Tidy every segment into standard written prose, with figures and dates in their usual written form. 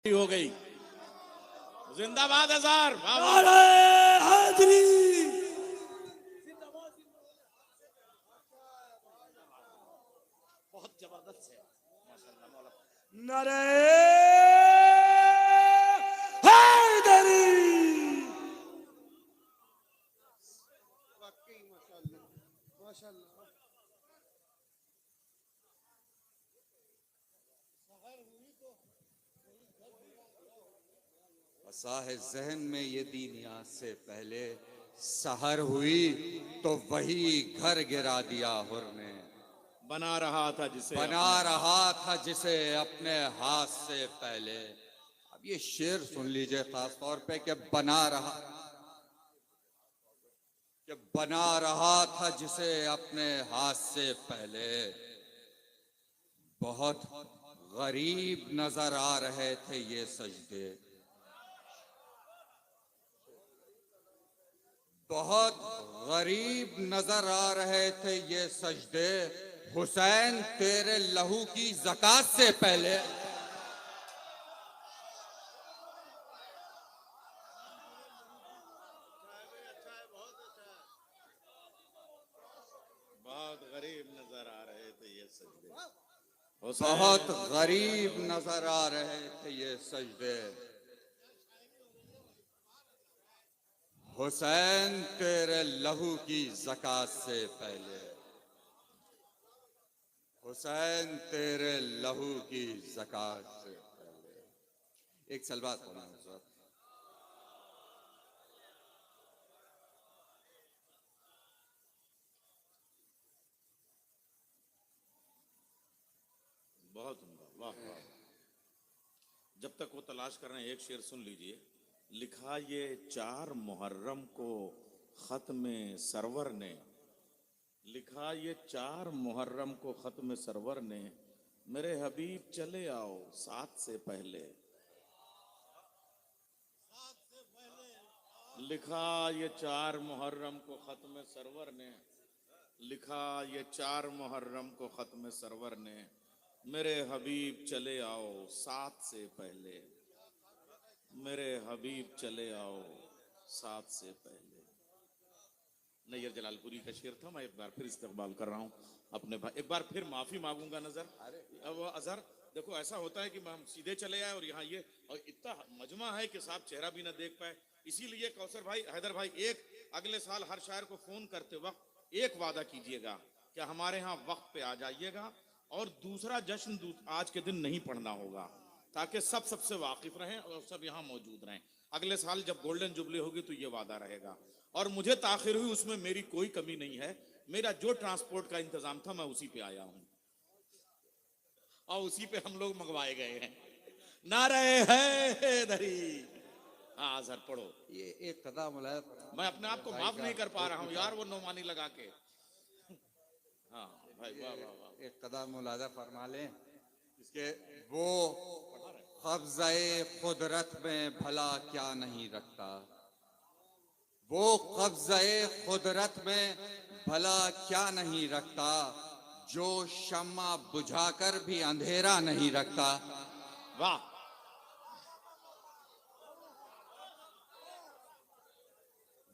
हो गई। जिंदाबाद हजार। नारे हैदरी। बहुत जबरदस्त है माशाल्लाह मौला। नारे हैदरी। वाकई माशाल्लाह माशाल्लाह। साहे जहन में ये दीनिया से पहले सहर हुई तो वही घर गिरा दिया हुर ने। बना रहा था जिसे अपने हाथ से पहले। अब ये शेर सुन लीजिए खास तौर पे कि बना रहा था जिसे अपने हाथ से पहले। बहुत गरीब नजर आ रहे थे ये सजदे, बहुत गरीब नजर आ रहे थे ये सजदे। हुसैन तेरे लहू की ज़कात से पहले। बहुत गरीब नजर आ रहे थे ये सजदे। बहुत गरीब नजर आ रहे थे ये सजदे। हुसैन तेरे लहू की ज़कात से पहले। हुसैन तेरे लहू की ज़कात से पहले। एक सलवात पढ़ना है सर। बहुत उम्दा, वाह वाह। जब तक वो तलाश कर रहे हैं एक शेर सुन लीजिए। लिखा ये 4 मुहर्रम को खत में सरवर ने। लिखा ये 4 मुहर्रम को खत में सरवर ने। मेरे हबीब चले आओ साथ से पहले। लिखा ये 4 मुहर्रम को खत में सरवर ने। लिखा ये 4 मुहर्रम को खत में सरवर ने। मेरे हबीब चले आओ साथ से पहले। मेरे हबीब चले आओ साथ से पहले। नैयर जलालपुरी का शेर था। मैं एक बार फिर इस्तेमाल कर रहा हूँ अपने भाई। एक बार फिर माफी मांगूंगा नजर। अब अजहर देखो ऐसा होता है कि हम सीधे चले आए और यहाँ ये और इतना मजमा है कि साहब चेहरा भी ना देख पाए। इसीलिए कौसर भाई, हैदर भाई, एक अगले साल हर शायर को फोन करते वक्त एक वादा कीजिएगा कि हमारे यहाँ वक्त पे आ जाइएगा और दूसरा जश्न आज के दिन नहीं पढ़ना होगा ताकि सब सबसे वाकिफ रहें और सब यहाँ मौजूद रहें। अगले साल जब गोल्डन जुबली होगी तो ये वादा रहेगा। और मुझे ताखिर हुई उसमें मेरी कोई कमी नहीं है। मेरा जो ट्रांसपोर्ट का इंतजाम था मैं उसी पे आया हूं और उसी पे हम लोग मंगवाए गए हैं। नारे हैदरी। हाँ सर पढ़ो। ये एक कदम मैं अपने आप को माफ नहीं कर पा रहा हूँ यार वो नौमानी लगा के। हाँ भाई वाह वाह वाह। एक कदम मुलाजा फरमा लें इसके। वो कब्ज़े कुदरत में भला क्या नहीं रखता। वो कब्ज़े कुदरत में भला क्या नहीं रखता जो शम्मा बुझाकर भी अंधेरा नहीं रखता। वाह।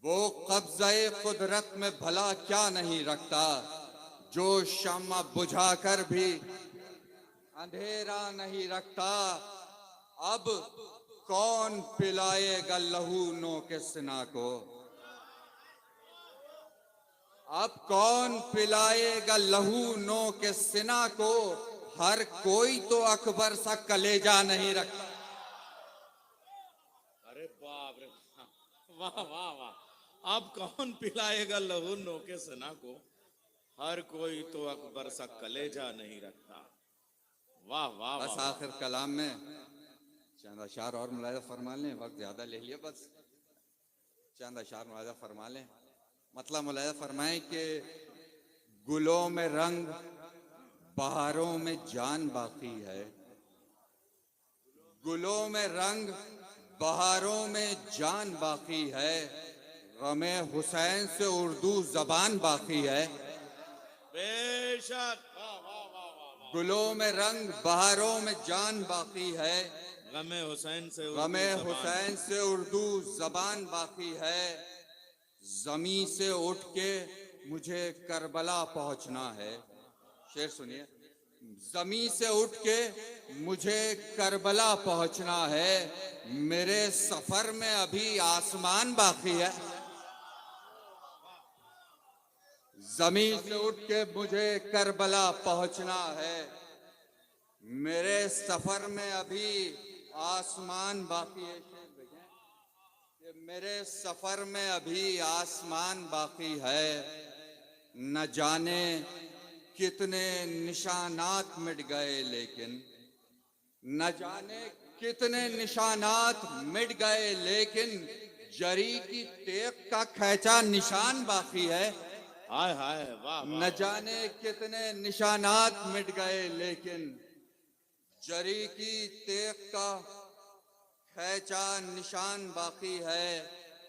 वो कब्ज़े कुदरत में भला क्या नहीं रखता जो शम्मा बुझाकर भी अंधेरा नहीं रखता। अब कौन पिलाएगा लहू नो के सिना को। अब कौन पिलाएगा लहू नो के सिना को। हर कोई तो अकबर सा कलेजा नहीं रखता। अरे बाप रे वाह वाह वाह। अब कौन पिलाएगा लहू नो के सिना को। हर कोई तो अकबर सा कलेजा नहीं रखता। वाह वाह बस वाह। आखिर कलाम में चंद अशार और मुलाजा फरमा लें। वक्त ज्यादा ले लिया, बस चंद अशार मुलाजा फरमा लें। मतलब मुलाजा फरमाएं कि गुलों में रंग बहारों में जान बाकी है। गुलों में रंग बहारों में जान बाकी है। गमे हुसैन से उर्दू जबान बाकी है। बेशक। वाह वाह वाह वाह। गुलों में रंग बहारों में जान बाकी है। गमे हुसैन से उर्दू गमे ज़बान। हुसैन से उर्दू जबान बाकी है। जमी से उठ के मुझे करबला पहुंचना है। शेर सुनिए। जमी से उठ के मुझे करबला पहुंचना है। मेरे सफर में अभी आसमान बाकी है। जमी से उठ के मुझे करबला पहुंचना है। मेरे सफर में अभी आसमान बाकी है। शेर देखें कि मेरे सफर में अभी आसमान बाकी है। न जाने कितने निशानात मिट गए लेकिन, न जाने कितने निशानात मिट गए लेकिन जरी की तेग का खैचा निशान बाकी है। हाय हाय वाह न वाह। जाने कितने निशानात मिट गए लेकिन जरी की तेग का खैचा निशान बाकी है।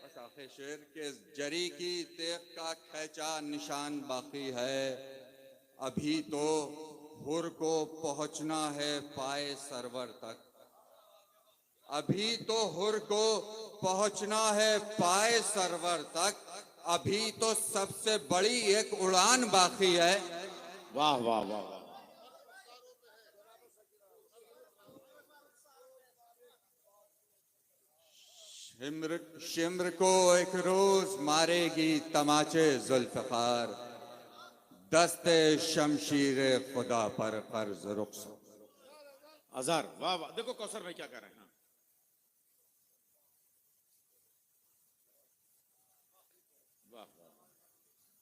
बस आखिर शेर के जरी की तेग का खैचा निशान बाकी है। अभी तो हुर को पहुंचना है पाए सरवर तक। अभी तो हुर को पहुंचना है पाए सरवर तक। अभी तो सबसे बड़ी एक उड़ान बाकी है। वाह वाह वाह वाह। शिम्र शिम्र को एक रोज मारेगी तमाचे जुल्फ़िकार। दस्ते शमशीर खुदा पर कर्ज रुखसत। अजहर वाह वाह। देखो कौसर भाई क्या कर रहे हैं। हाँ। वाह वाह।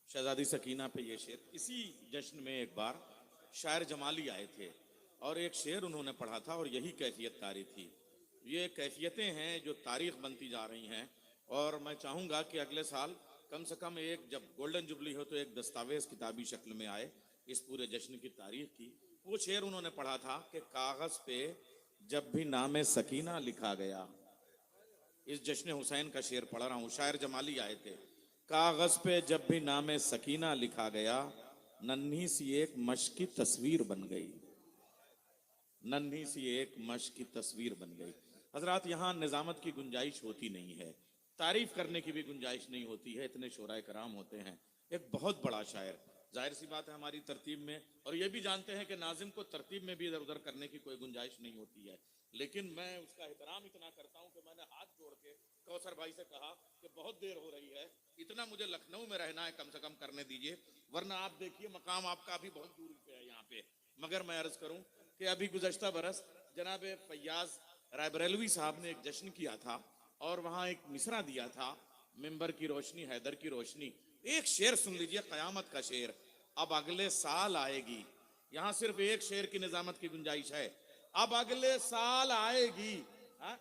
शहजादी सकीना पे ये शेर इसी जश्न में एक बार शायर जमाली आए थे और एक शेर उन्होंने पढ़ा था और यही कैफियत तारी थी। ये कैफियतें हैं जो तारीख बनती जा रही हैं और मैं चाहूँगा कि अगले साल कम से कम एक जब गोल्डन जुबली हो तो एक दस्तावेज किताबी शक्ल में आए इस पूरे जश्न की तारीख की। वो शेर उन्होंने पढ़ा था कि कागज़ पे जब भी नामे सकीना लिखा गया। इस जश्न हुसैन का शेर पढ़ रहा हूँ, शायर जमाली आए थे। कागज़ पे जब भी नामे सकीना लिखा गया, नन्ही सी एक मश्क की तस्वीर बन गई। नन्ही सी एक मश्क की तस्वीर बन गई। हजरात, यहाँ निजामत की गुंजाइश होती नहीं है, तारीफ करने की भी गुंजाइश नहीं होती है, इतने शोराए कराम होते हैं। एक बहुत बड़ा शायर, जाहिर सी बात है हमारी तरतीब में, और ये भी जानते हैं कि नाजिम को तरतीब में भी इधर उधर करने की कोई गुंजाइश नहीं होती है, लेकिन मैं उसका एहतराम इतना करता हूँ कि मैंने हाथ जोड़ के कौसर भाई से कहा कि बहुत देर हो रही है, इतना मुझे लखनऊ में रहना है, कम से कम करने दीजिए, वरना आप देखिए मकाम आपका अभी बहुत दूरी पे है यहाँ पे। मगर मैं अर्ज करूँ कि अभी गुज़श्ता बरस जनाब फैयाज रायबरेलवी साहब ने एक जश्न किया था और वहाँ एक मिसरा दिया था, मिंबर की रोशनी हैदर की रोशनी। एक शेर सुन लीजिए, क़यामत का शेर, अब अगले साल आएगी। यहाँ सिर्फ एक शेर की निजामत की गुंजाइश है, अब अगले साल आएगी, हा?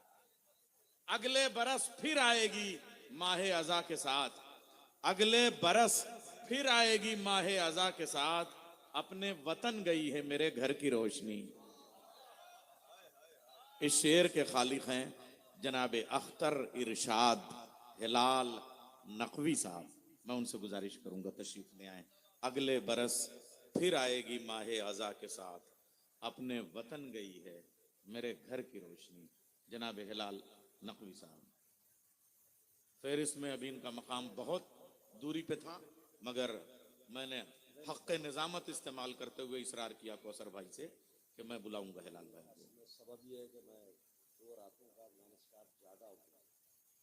अगले बरस फिर आएगी माहे अज़ा के साथ, अगले बरस फिर आएगी माहे अज़ा के साथ, अपने वतन गई है मेरे घर की रोशनी। इस शेर के खालिक हैं जनाब अख्तर इरशाद हिलाल नकवी साहब। मैं उनसे गुजारिश करूंगा तशरीफ ले आए। अगले बरस फिर आएगी माहे अज़ा के साथ, अपने वतन गई है मेरे घर की रोशनी। जनाब हिलाल नकवी साहब। फेरिस्त में अभी इनका मकाम बहुत दूरी पे था, मगर मैंने हक़ निज़ामत इस्तेमाल करते हुए इसरार किया कौसर भाई से कि मैं बुलाऊंगा हिलाल भाई को। सबब ये है कि मैं 2 रातों का मैंने स्टार्ट ज़्यादा हो गया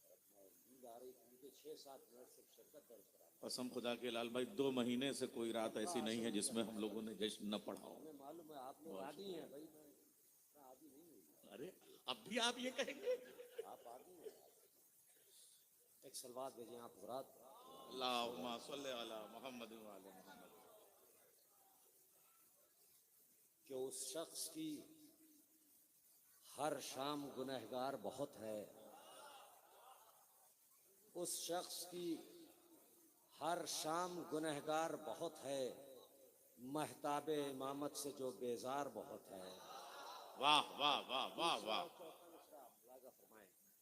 और मैं नींद आ रही थी, मुझे 6-7 मिनट से शिरकत दर्ज करा। कसम खुदा के लाल भाई, 2 महीने से कोई रात ऐसी नहीं है जिसमें हम लोगों ने जश्न न पढ़ा हो। हमें मालूम है आप लोग आदी हैं भाई, मैं आदी नहीं हूँ। अरे अब भी आप ये कहेंगे? आप आदी हैं। एक सलवात भेजें आप हज़रात। अल्लाहुम्मा सल्ली अला मुहम्मद व आले मुहम्मद। कि उस शख्स की हर शाम गुनहगार बहुत है, उस शख्स की हर शाम गुनहगार बहुत है, महताबे इमामत से जो बेजार बहुत है। वाह वाह वाह वाह वाह।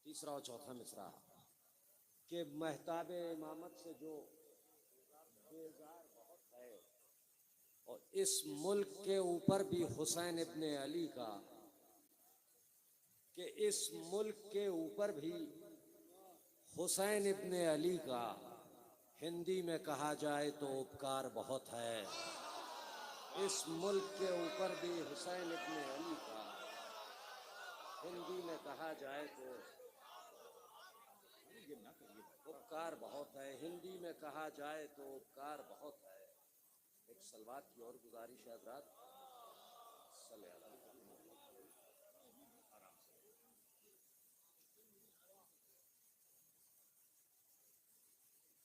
तीसरा और चौथा मिसरा कि महताबे इमामत से जो बेजार बहुत है, और इस मुल्क के ऊपर भी हुसैन इब्ने अली का कि इस मुल्क के ऊपर भी हुसैन इब्ने अली का हिंदी में कहा जाए तो उपकार बहुत है। इस मुल्क के ऊपर भी हुसैन इब्ने अली का हिंदी में कहा जाए तो उपकार बहुत है। हिंदी में कहा जाए तो उपकार बहुत है। एक सलवात की और गुजारिश है हज़रात, सल्ले अला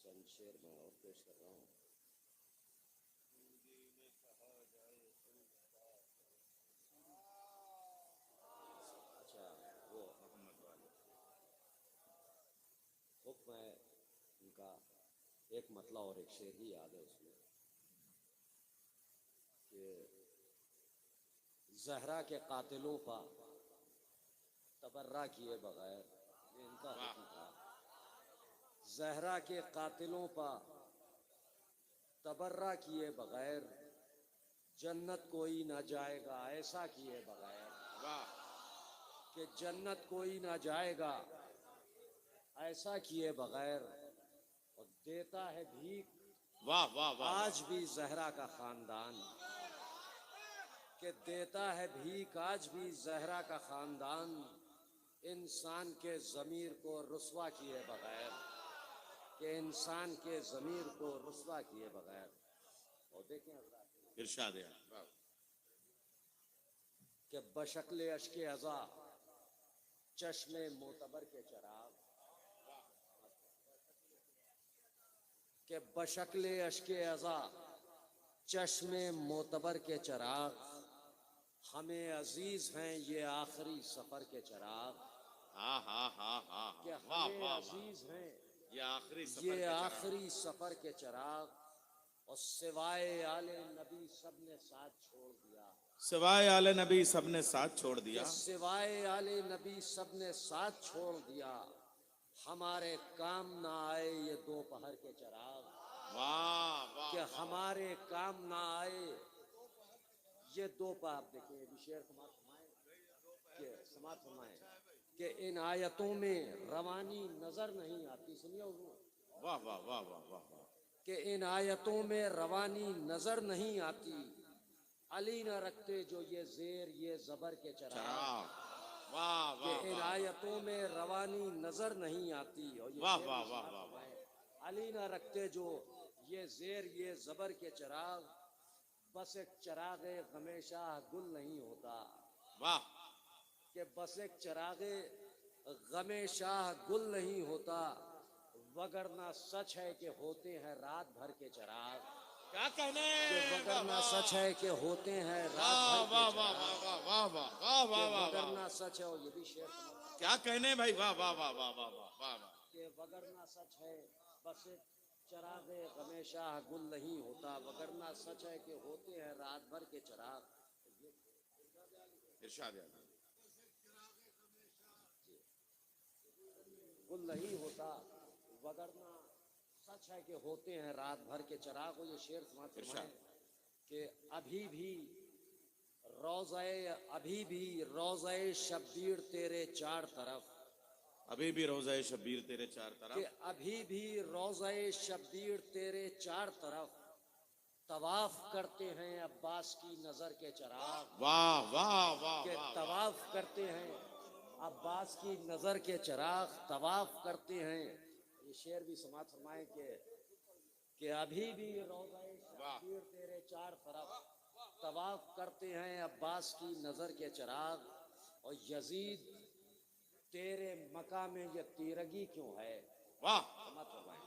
चंद शेर मैं और पेश कर रहा हूँ। अच्छा, वो हुक्म है उनका, एक मतला और एक शेर ही याद है उसमें कि जहरा के कातिलों पर तबर्रा किए बगैर, ये इनका हुक्म था, जहरा के कातिलों पर तबर्रा किए बगैर जन्नत कोई ना जाएगा ऐसा किए बगैर, कि जन्नत कोई ना जाएगा ऐसा किए बगैर, और देता है भीख वाह वाह वाह। आज भी जहरा का खानदान, के देता है भीख आज भी जहरा का खानदान, इंसान के ज़मीर को रुस्वा किए बगैर, के इंसान के ज़मीर को रुस्वा किए बगैर। और देखें इरशाद है कि बशक्ल अश्के अज़ा चश्मे मोतबर के चराग, के बशक्ल अश्के अज़ा चश्मे मोतबर के चराग, हमें अजीज हैं ये आखिरी सफर के चराग, हाँ हाँ हाँ हाँ कि वाह हमें वाह वाह। अजीज हैं ये आखिरी सफर ये के चराग। आखिरी सफर के चराग, और सिवाय आले नबी सब ने साथ छोड़ दिया, सिवाय आले नबी सबने साथ छोड़ दिया, कि सिवाय आले नबी सब ने साथ छोड़ दिया, हमारे काम ना आए ये दोपहर के चराग, वाह वाह कि हमारे काम ना आए ये दोपहर। देखिए ये भी शेर समाप्त फरमाए कि इन आयतों में रवानी नजर नहीं आती, सुनिए हुजूर, वाह वाह वाह वाह वाह वाह। कि इन आयतों में रवानी नजर नहीं आती, अली न रखते जो ये जेर ये जबर के चराग, चराग वाह कि वाह इन वाह आयतों में रवानी नजर नहीं आती, और ये वाह शेर वाह भी वाह समाप्त वाह फरमाए, अली न रखते जो ये जेर ये जबर के चराग, बस एक चरागे गमेशा गुल नहीं होता, वाह। कि बस एक चरागे गमे शाह गुल नहीं होता, वगरना सच है कि होते हैं रात भर के चराग, क्या कहने, कि वगरना सच है कि होते हैं वाह रात भर वाह के वाह चराग, वाह वाह वाह वाह वाह वाह वाह। वगरना सच है, और ये भी शेर समाप्त, क्या कहने भाई, वाह वाह वाह वाह वाह वाह वाह वाह। कि वगरना सच है बस एक चरागे गमे शाह गुल नहीं होता, वगरना सच है कि होते हैं रात भर के चराग। इरशाद है गुल नहीं होता, वगरना सच है कि होते हैं रात भर के चराग। ये शेर समाप्त फरमाए कि अभी भी रोज़े शब्बीर तेरे चार तरफ, अभी भी रोज़े शब्बीर तेरे चार कि तरफ, अभी भी रोज़े शब्बीर तेरे चार तरफ, तवाफ करते हैं अब्बास की नजर के चराग, वाह वाह वाह के वाह। तवाफ करते हैं अब्बास की नजर के चराग, तवाफ करते हैं। ये शेर भी समाप्त फरमाए कि अभी भी रोज़े शब्बीर तेरे चार तरफ, तवाफ करते हैं अब्बास की नजर के चराग, और यजीद तेरे मका में ये तीरगी क्यों है, वाह। समाप्त फरमाए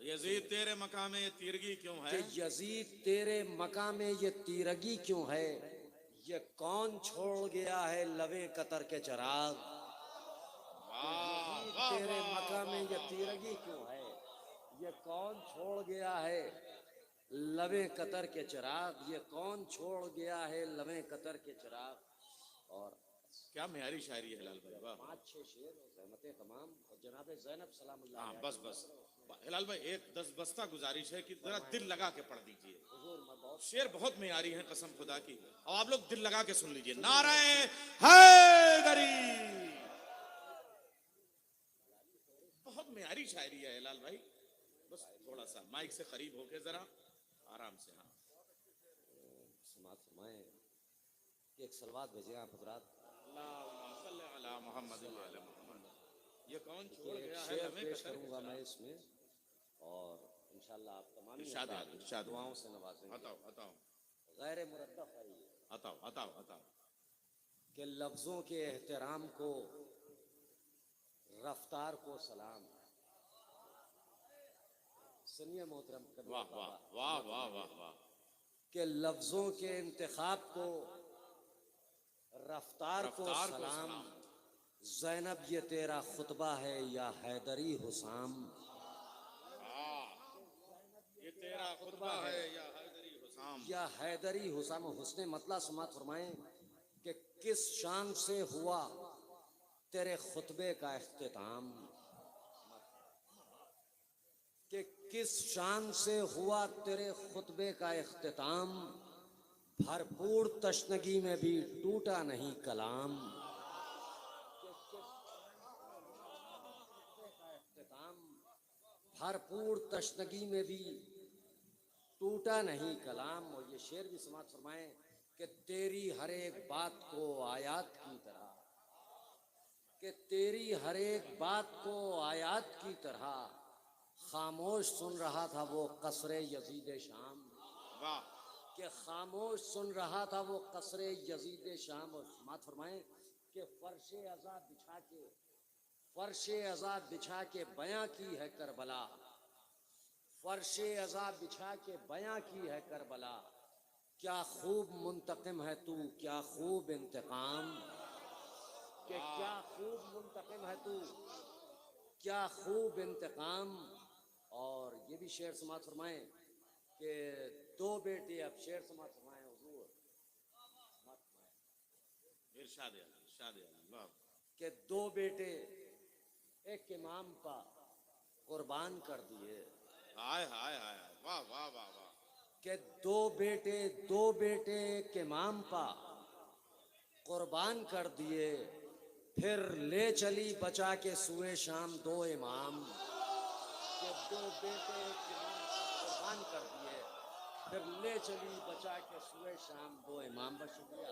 यजीद तेरे मकाम में ये तीरगी क्यों है, कि यजीद तेरे मका में ये तीरगी क्यों है, ये कौन छोड़ गया है लवे कतर के चराग, वाह वाह तेरे वाह मका में ये तीरगी क्यों है, ये कौन छोड़ गया है लवे कतर के चिराग, ये कौन छोड़ गया है लवे कतर के चिराग। और क्या मेयारी शायरी है हिलाल भाई, वाह। 5-6 शेर रहमतें तमाम और जनाब ज़ैनब सलामुल्लाह हाँ अलैहा बस बस हिलाल भाई, एक 10 बस्ता गुजारिश है कि जरा दिल लगा के पढ़ दीजिए, हुजूर मैं बहुत शेर बहुत मेयारी है कसम खुदा की, और आप लोग दिल लगा के सुन लीजिए। नाराए हैदरी। बहुत म्यारी शायरी है हिलाल भाई, बस थोड़ा सा माइक से करीब होके जरा आराम से। हाँ समात फरमाएं कि एक सलवात भेजे आप हजरात। अल्लाहुम्मा सल्ली अला मुहम्मद व अला मुहम्मद। ये कौन छोड़ एक गया है शेर लम्हे पेश कतर के करूंगा चला? मैं इसमें, और इंशाल्लाह आप तमाम इरशाद है, इरशाद है। दुआओं से नवाजेंगे। बताओ बताओ गैर मुरद्दफ है ये बताओ बताओ बताओ। कि लफ्जों के एहतराम को, रफ्तार को सलाम। सुनिए मोहतरम कबीर वाह वाह वाह वाह वाह वाह। कि लफ्जों के इंतखाब को, रफ्तार को रफ्तार को सलाम। सलाम। ज़ैनब ये तेरा खुतबा है या हैदरी हुसाम। ये तेरा खुतबा है या हैदरी हुसाम। या हैदरी हुसाम। हुस्ने मतला समात फरमाएं कि किस शान से हुआ तेरे खुतबे का इख्तिताम, कि किस शान से हुआ तेरे खुतबे का इख्तिताम। भरपूर तशनगी में भी टूटा नहीं कलाम। भरपूर तशनगी में भी टूटा नहीं कलाम। और ये शेर भी समात फरमाएं कि तेरी हर एक बात को आयात की तरह, कि तेरी हर एक बात को आयात की तरह खामोश सुन रहा था वो कसरे यजीद शाम। वाह। कि खामोश सुन रहा था वो कसरे यजीद शाम। और समात फरमाएं कि फर्शे अज़ा बिछा के, फर्शे अज़ा बिछा के बयां की है करबला। फर्शे अज़ा बिछा के बयां की है करबला। क्या खूब मुंतकिम है तू, क्या खूब इंतकाम। कि क्या खूब मुंतकिम है तू, क्या खूब इंतकाम। और ये भी शेर समात फरमाएं कि दो बेटे, अब शेर समात फरमाएं हुजूर, इरशाद है, इरशाद है। वाह। कि दो बेटे एक इमाम पा कुर्बान कर दिए। हाय हाय हाय। वाह वाह वाह वाह। कि दो बेटे एक इमाम पा कुर्बान कर दिए। फिर ले चली बचा के सुए शाम दो इमाम। कि दो बेटे एक इमाम पा कुर्बान कर दिए, फिर ले चली बचा के सुए शाम दो इमाम। बस शुक्रिया,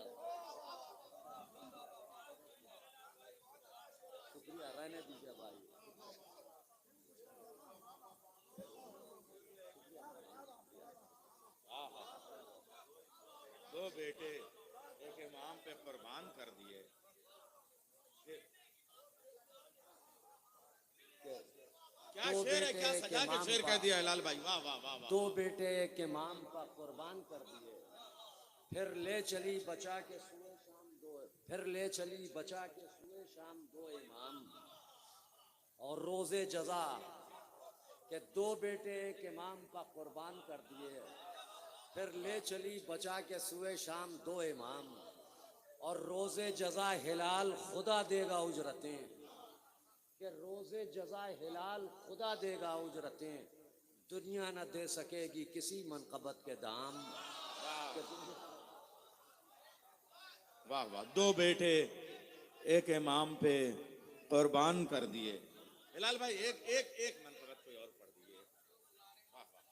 शुक्रिया, रहने दीजिए भाई। दो बेटे एक इमाम पे कुर्बान कर दिए। क्या दो शेर है, बेटे क्या एक सजा के इमाम शेर पा, कह दिया हिलाल भाई। वाह वाह वाह वाह। दो बेटे एक इमाम पा कुर्बान कर दिए। फिर ले चली बचा के सुए शाम दो, फिर ले चली बचा के सुए शाम दो इमाम। और रोजे जजा के दो बेटे एक इमाम पा कुर्बान कर दिए। फिर ले चली बचा के सुए शाम दो इमाम। और रोजे जजा हिलाल खुदा देगा उजरतें। कि रोजे जजा हिलाल खुदा देगा उजरतें। दुनिया न दे सकेगी किसी मनकबत के दाम। वाह वाह। दो बेटे एक इमाम पे कुर्बान कर दिए। हिलाल भाई एक एक एक मनकबत कोई और पढ़ दिए। वाह वाह।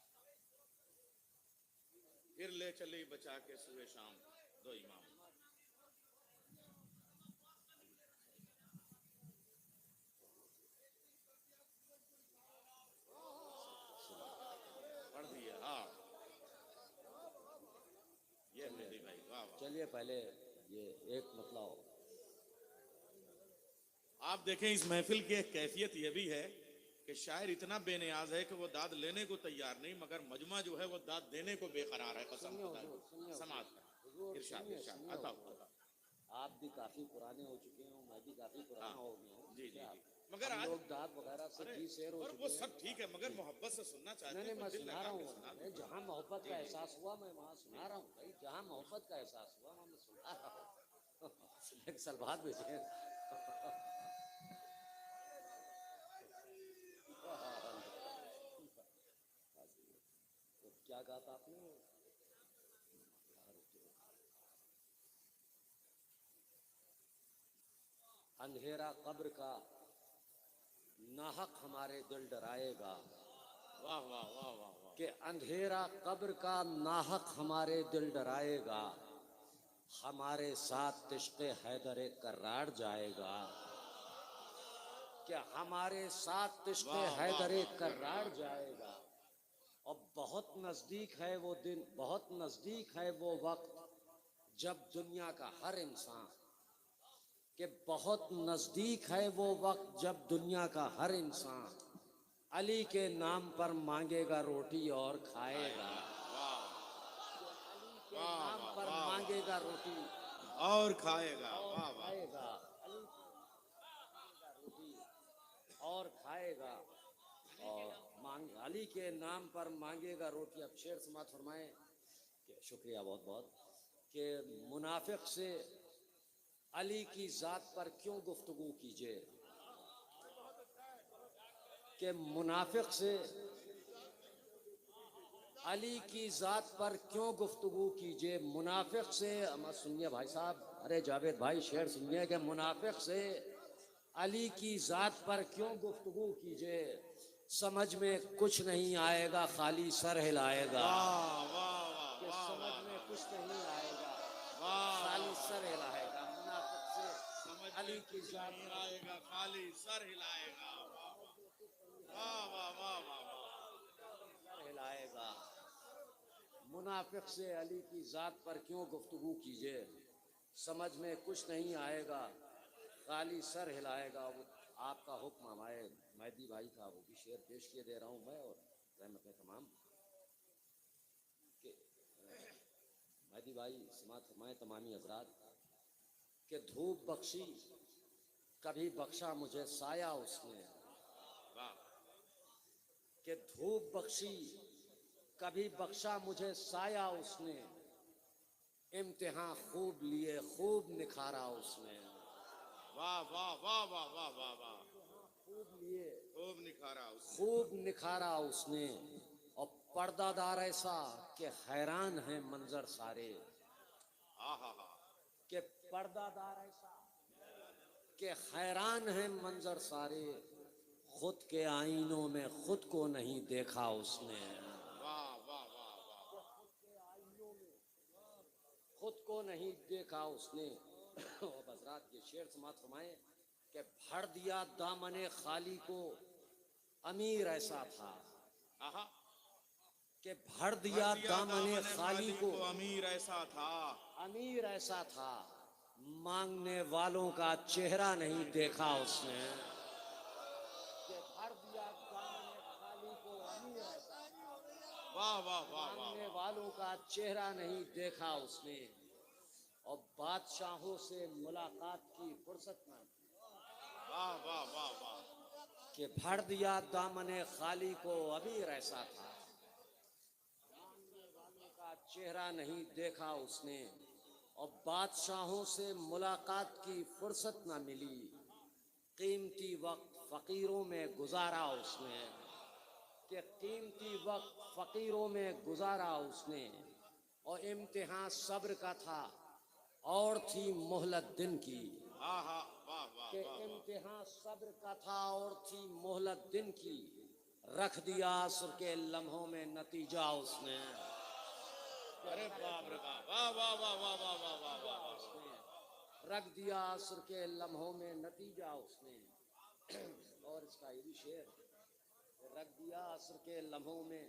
फिर ले चली बचा के सुए शाम दो इमाम। पढ़ दिए। हाँ ये मेरी भाई। वाह वाह। चलिए पहले ये एक मतलब आप देखें इस महफिल की एक कैफियत यह भी है कि शायर इतना बेनियाज है कि वो दाद लेने को तैयार नहीं, मगर मजमा जो है वो दाद देने को बेकरार है। कसम खुदा की। समाज का इरशाद इरशाद। बताओ बताओ। आप भी काफी पुराने हो चुके हो, मैं भी काफी पुराना हो गया हूँ। जी जी क्या जी। मगर हम आज लोग दाद वगैरह से अरे जी शेर हो और चुके वो हैं। सब ठीक है, मगर मोहब्बत से सुनना चाहते नहीं हैं नहीं, मैं तो दिल सुना लगा रहा के सुना हूँ। दो। जहाँ मोहब्बत का एहसास हुआ मैं वहाँ सुना रहा हूँ भाई। जहाँ मोहब्बत का एहसास हुआ वहाँ मैं सुना रहा हूँ। एक सलवात भेजे। तो क्या कहा था आपने? अंधेरा कब्र का नाहक हमारे दिल डराएगा, वाह वाह वाह वाह वाह। कि अंधेरा कब्र का नाहक हमारे दिल डराएगा, हमारे साथ इश्क़ हैदर कर्रार जाएगा, कि हमारे साथ इश्क़ वाह, वाह, हैदर वाह। कर्रार जाएगा। और बहुत नज़दीक है वो दिन, बहुत नज़दीक है वो वक्त, जब दुनिया का हर इंसान, कि बहुत नज़दीक है वो वक्त जब दुनिया का हर इंसान अली के नाम पर मांगेगा रोटी और खाएगा, अली के वाह, नाम वाह, पर वाह, मांगेगा रोटी और खाएगा, और वाह वाह। खाएगा, अली के नाम पर मांगेगा रोटी और खाएगा, और अली के नाम पर मांगेगा रोटी। अब शेर समात फरमाएं कि शुक्रिया बहुत बहुत, कि मुनाफिक से अली की ज़ात पर क्यों गुफ्तगू कीजिए, कि मुनाफिक से अली की ज़ात पर क्यों गुफ्तगू कीजिए, मुनाफिक से, सुनिए भाई साहब, अरे जावेद भाई शेर सुनिए, कि मुनाफिक से अली की ज़ात पर क्यों गुफ्तगू कीजिए, समझ में कुछ नहीं आएगा खाली सर हिलाएगा, वाह वाह वाह कि वाह समझ वाह में कुछ नहीं आएगा वाह। खाली सर हिलाएगा, मुनाफिक से समझ अली में की कुछ ज़ात नहीं पर आएगा खाली सर हिलाएगा, वाह वाह वाह वाह वाह। सर हिलाएगा। मुनाफिक से अली की ज़ात पर क्यों गुफ्तगू कीजिए, समझ में कुछ नहीं आएगा खाली सर हिलाएगा। वो आपका हुक्म हमारे मेहदी भाई का वो भी शेर पेश किए दे रहा हूँ मैं, और रहमत तमाम के मेहदी भाई समात फरमाए तमामी हजरात, के धूप बख्शी कभी बख्शा मुझे साया उसने, के धूप बख्शी कभी बख्शा मुझे साया उसने, इम्तिहान खूब लिए खूब निखारा उसने, वाह वाह वाह वाह वाह वाह वाह। खूब लिए खूब निखारा उसने। खूब निखारा उसने, और पर्दादार ऐसा कि हैरान है मंजर सारे, आहा हा। कि पर्दादार ऐसा कि हैरान है मंजर सारे, खुद के आईनों में खुद को नहीं देखा उसने, वाह वाह वाह वाह। खुद को नहीं देखा उसने। और हजरात ये शेर समात फरमाए कि भर दिया दामने खाली को अमीर ऐसा था, आहा। कि भर दिया दामने खाली को अमीर ऐसा था, अमीर ऐसा था, मांगने वालों का चेहरा नहीं देखा उसने, कि भर दिया दामने खाली को अमीर ऐसा था, वाह वाह वाह वाह मांगने वाह। वालों का चेहरा नहीं देखा उसने, और बादशाहों से मुलाकात की फुर्सत न थी, वाह वाह वाह वाह। कि भर दिया दामने खाली को अमीर ऐसा था, मांगने वालों का चेहरा नहीं देखा उसने, और बादशाहों से मुलाकात की फुर्सत न मिली, कीमती वक्त फकीरों में गुजारा उसने, कि कीमती वक्त फकीरों में गुजारा उसने, और इम्तिहान सब्र का था और थी मोहलत दिन की, आहा वाह वाह कि वाह वाह। इम्तिहान सब्र का था और थी मोहलत दिन की, रख दिया असर के लम्हों में नतीजा उसने, अरे बाप रे बाप, वाह वाह वाह वाह वाह वाह वाह वाह वाह। उसने रख दिया असर के लम्हों में नतीजा उसने। और इसका ये भी शेर, रख दिया असर के लम्हों में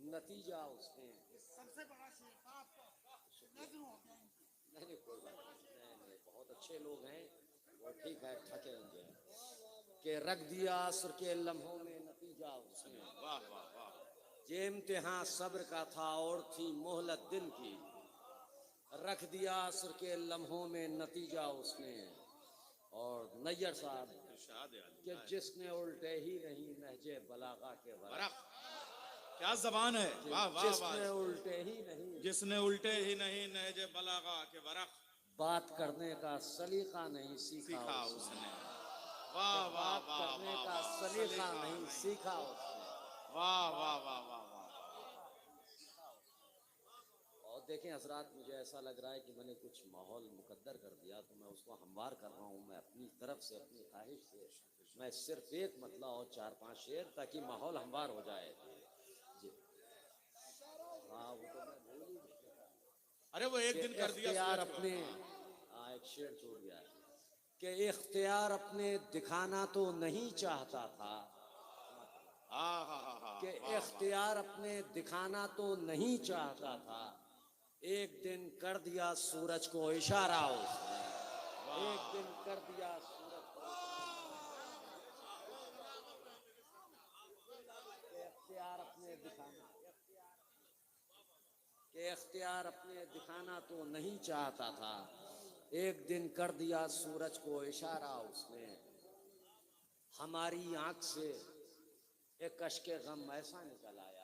नतीजा उसने। सबसे बड़ा शेर था आपका, नज्म हो गया इनकी। नहीं कोई बात नहीं, नहीं बहुत अच्छे लोग हैं वो, ठीक है थके होंगे, कि रख दिया असर के लम्हों में नतीजा उसने, वाह वाह वाह। ये इम्तिहान सब्र का था और थी मोहलत दिन की, रख दिया असर के लम्हों में नतीजा उसने। और नैयर साहब इरशाद अली। कि जिसने उल्टे ही नहीं नहजे बलागा के वरक, बरक, क्या जबान है, वाह वाह जिसने वाह। उल्टे ही नहीं जिसने उल्टे ही नहीं नहजे बलागा के बरक बात करने का सलीका नहीं सीखा सीखा उसने, उसने, वाह वाह बात वाह करने वाह का वाह। सलीका नहीं सीखा उसने। वाह वाह वाह वाह वाह। और देखें हजरात, मुझे ऐसा लग रहा है कि मैंने कुछ माहौल मुकद्दर कर दिया, तो मैं उसको हमवार कर रहा हूँ मैं अपनी तरफ से, अपनी ख्वाहिश से, मैं सिर्फ एक मतला और 4-5 शेर ताकि माहौल हमवार हो जाए। जी हाँ, वो तो मैं भूल ही गया अरे वो एक कि दिन कर दिया इख्तियार सूरज को। अपने, हाँ एक शेर छूट गया है कि इख्तियार अपने दिखाना तो नहीं चाहता था, हाँ हाँ हाँ हाँ, कि वाह, वाह। इख्तियार अपने दिखाना तो नहीं चाहता था, एक दिन कर दिया सूरज को इशारा उसने, एक दिन कर दिया सूरज को कि इख्तियार अपने दिखाना, कि इख्तियार अपने दिखाना तो नहीं चाहता था, एक दिन कर दिया सूरज को इशारा उसने, हमारी आंख से एक कश्के गम ऐसा निकल आया,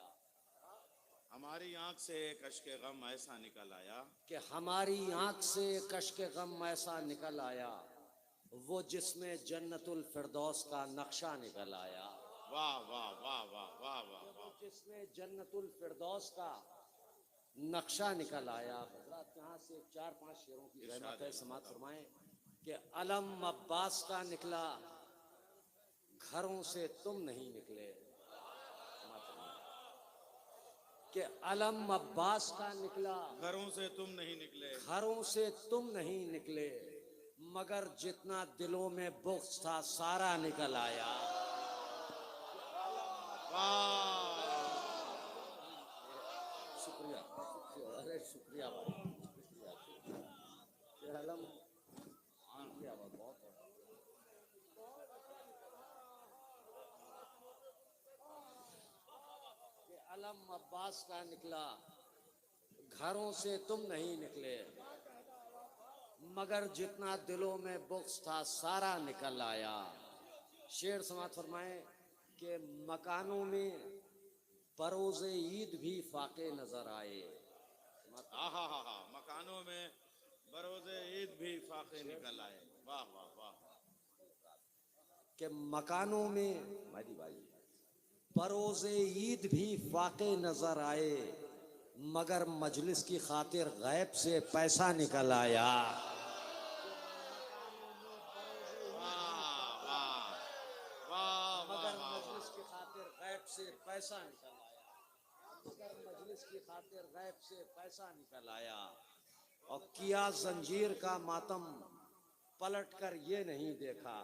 हमारी आंख से एक अश्के गम ऐसा निकल आया, कि हमारी आंख से कश्के गम ऐसा निकल आया, वो जिसमें जन्नतुल फिरदौस का नक्शा निकल आया, वाह वाह वाह वाह वाह वाह वो वाह। जिसमें जन्नतुल फिरदौस का नक्शा निकल आया। हजरत यहाँ से 4-5 शेरों की रहमत है, समात फरमाएं कि अलम अब्बास का निकला, घरों से तुम नहीं निकले, समात फरमाएं कि अलम अब्बास का निकला, घरों से तुम नहीं निकले, घरों से तुम नहीं निकले, मगर जितना दिलों में बुग़्ज़ था सारा निकल आया। वाह। शुक्रिया, अरे शुक्रिया भाई, शुक्रिया, शुक्रिया। अलम शुक्रिया भाई, बहुत कि अलम अब्बास का निकला, घरों से तुम नहीं निकले, मगर जितना दिलों में बुग़्ज़ था सारा निकल आया। शेर समात फरमाए कि मकानों में बरोज़े ईद भी फाके नजर आए, हा हा हा हा, मकानों में बरोज़े ईद भी फाके निकल आए, वाह वाह वाह। कि मकानों में मादी भाई बरोज़े ईद भी फाके नजर आए, मगर मजलिस की खातिर गैब से पैसा निकल आया। वाह वाह वाह मगर वाह मजलिस की खातिर गैब से पैसा निकल आया, मगर मजलिस की खातिर गैब से पैसा निकल आया। और किया जंजीर का मातम, पलट कर ये नहीं देखा,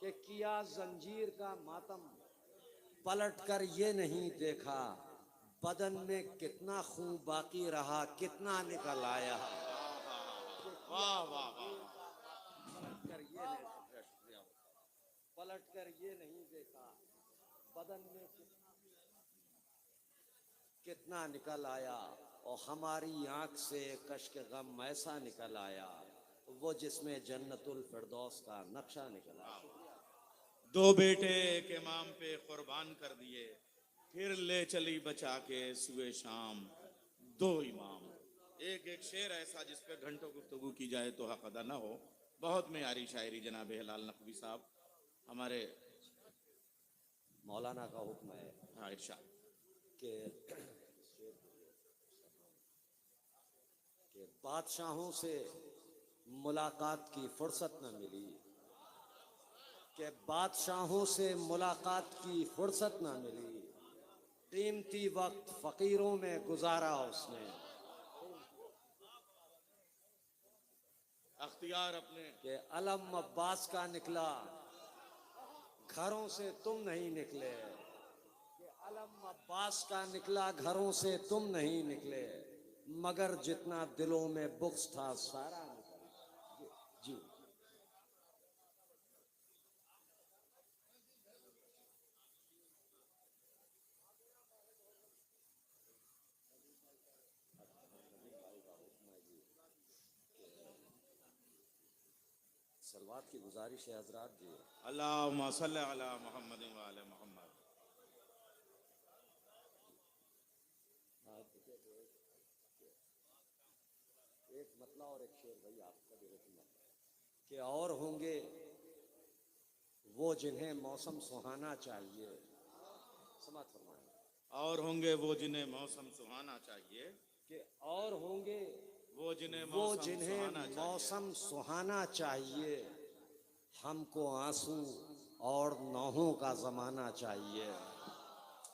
कि किया जंजीर का मातम, पलट कर ये नहीं देखा, बदन में कितना खून बाकी रहा कितना निकल आया। वाह वाह वाह। पलट कर ये नहीं, शुक्रिया, पलट कर ये नहीं देखा, बदन में कितना निकल आया, और हमारी आंख से कश्क गम ऐसा निकल आया, वो जिसमें जन्नतुल फिरदौस का नक्शा निकल आया। दो बेटे एक इमाम पे कुर्बान कर दिए, फिर ले चली बचा के सुबह शाम दो इमाम। एक एक शेर ऐसा जिस पे घंटों गुफ्तगू की जाए तो हक अदा न हो। बहुत मेयारी शायरी जनाब हिलाल नकवी साहब, हमारे मौलाना का हुक्म है हाँ इरशाद। कि बादशाहों से मुलाकात की फुर्सत न मिली, कि बादशाहों से मुलाकात की फुर्सत न मिली, कीमती वक्त फकीरों में गुजारा उसने, अख्तियार अपने कि अलम अब्बास का निकला, घरों से तुम नहीं निकले, कि अलम अब्बास का निकला, घरों से तुम नहीं निकले, मगर जितना दिलों में बुग़्ज़ था सारा निकला। जी सलवात की गुजारिश है हजरात जी। अल्लाहुम्मा सल्ली अला मुहम्मद व आले मुहम्मद। एक मतला और एक शेर भाई आपका भी रखना कि और होंगे वो जिन्हें मौसम सुहाना चाहिए, समात फरमाएं और होंगे वो जिन्हें मौसम सुहाना चाहिए, कि और होंगे वो जिन्हें वो मौसम जिन्हें सुहाना चाहिए। मौसम सुहाना चाहिए, हमको आंसू और नौहों का जमाना चाहिए,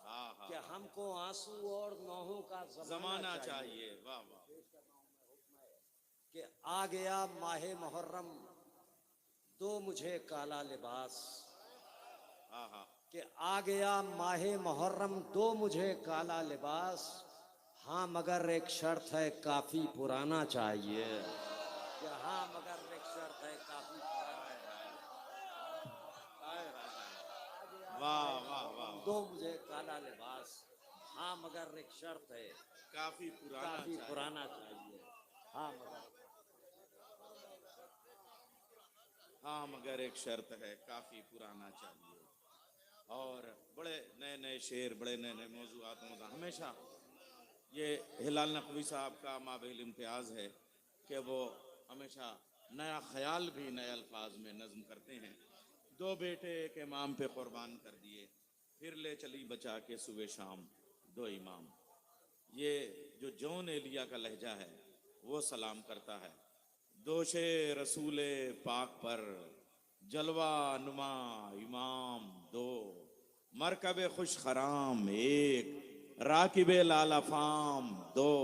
हाँ हाँ कि हमको आंसू और नौहों का जमाना जमाना चाहिए। वाह वाह। कि आ गया माहे मुहर्रम दो मुझे काला लिबास, हाँ हाँ कि आ गया माहे मुहर्रम दो मुझे काला लिबास, हाँ मगर एक शर्त है काफी पुराना चाहिए, कि हाँ मगर एक शर्त है काफी पुराना वाह वाह वाह। दो मुझे काला लिबास, हाँ मगर एक शर्त है काफी पुराना काफी चाहिए। पुराना चाहिए, हाँ मगर हाँ मगर एक शर्त है काफी पुराना चाहिए। और बड़े नए नए शेर, बड़े नए नए मौजूआत हमेशा ये हिलाल नकवी साहब का माबिल इम्तियाज है कि वो हमेशा नया ख्याल भी नए अल्फाज में नज्म करते हैं। दो बेटे एक इमाम पे कुर्बान कर दिए, फिर ले चली बचा के सुबह शाम दो इमाम। ये जो जौन एलिया का लहजा है वो सलाम करता है। दोशे रसूले पाक पर जलवा नुमा इमाम दो, मरकब खुश खराम एक, राकिबे लालाफाम दो,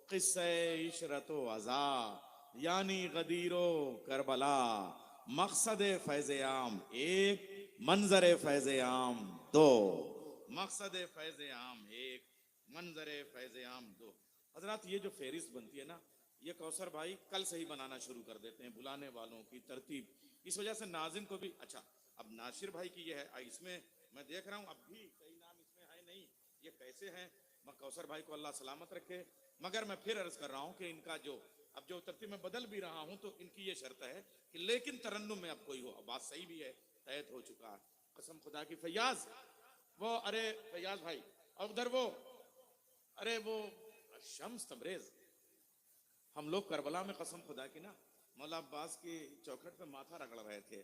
किस्से इशरतो अज़ा यानी गदीरो करबला, मकसद फैज़-ए-आम एक, मंजर फैज़-ए-आम दो। मकसद फैज़-ए-आम एक, मंजर फैज़-ए-आम दो। हजरत ये जो फहरिस्त बनती है ना, ये कौसर भाई कल से ही बनाना शुरू कर देते हैं, बुलाने वालों की तरतीब। इस वजह से नाज़िम को भी अच्छा, अब नासिर भाई की ये है, इसमें मैं देख रहा हूँ अब भी कई नाम इसमें है नहीं, ये कैसे हैं। मैं कौसर भाई को अल्लाह सलामत रखे। मगर मैं फिर अर्ज कर रहा हूँ कि इनका जो अब जो तरतीब में बदल भी रहा हूँ, तो इनकी ये शर्त है कि लेकिन तरन्नुम में अब कोई हो। अब बात सही भी है, तैत हो चुका है, कसम खुदा की। फैयाज वो, अरे फैयाज भाई, और उधर वो, अरे वो शम्स तबरेज, हम लोग करबला में कसम खुदा की ना मौला अब्बास की चौखट पे माथा रगड़ रहे थे,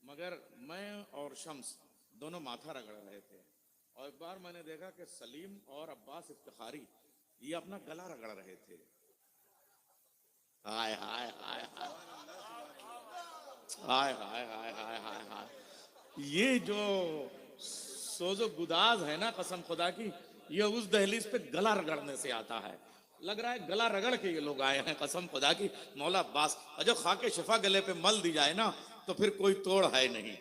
मगर मैं और शम्स दोनों माथा रगड़ रहे थे। और एक बार मैंने देखा कि सलीम और अब्बास इफ्तिखारी ये अपना गला रगड़ रहे थे। हाय हाय हाय हाय हाय हाय हाय हाय हाय हाय। ये जो सोजो गुदाज है ना कसम खुदा की, ये उस दहलीज पे गला रगड़ने से आता है। लग रहा है गला रगड़ के ये लोग आए हैं कसम खुदा की। मौला अब्बास और जो खाके शिफा गले पे मल दी जाए ना तो फिर कोई तोड़ है नहीं।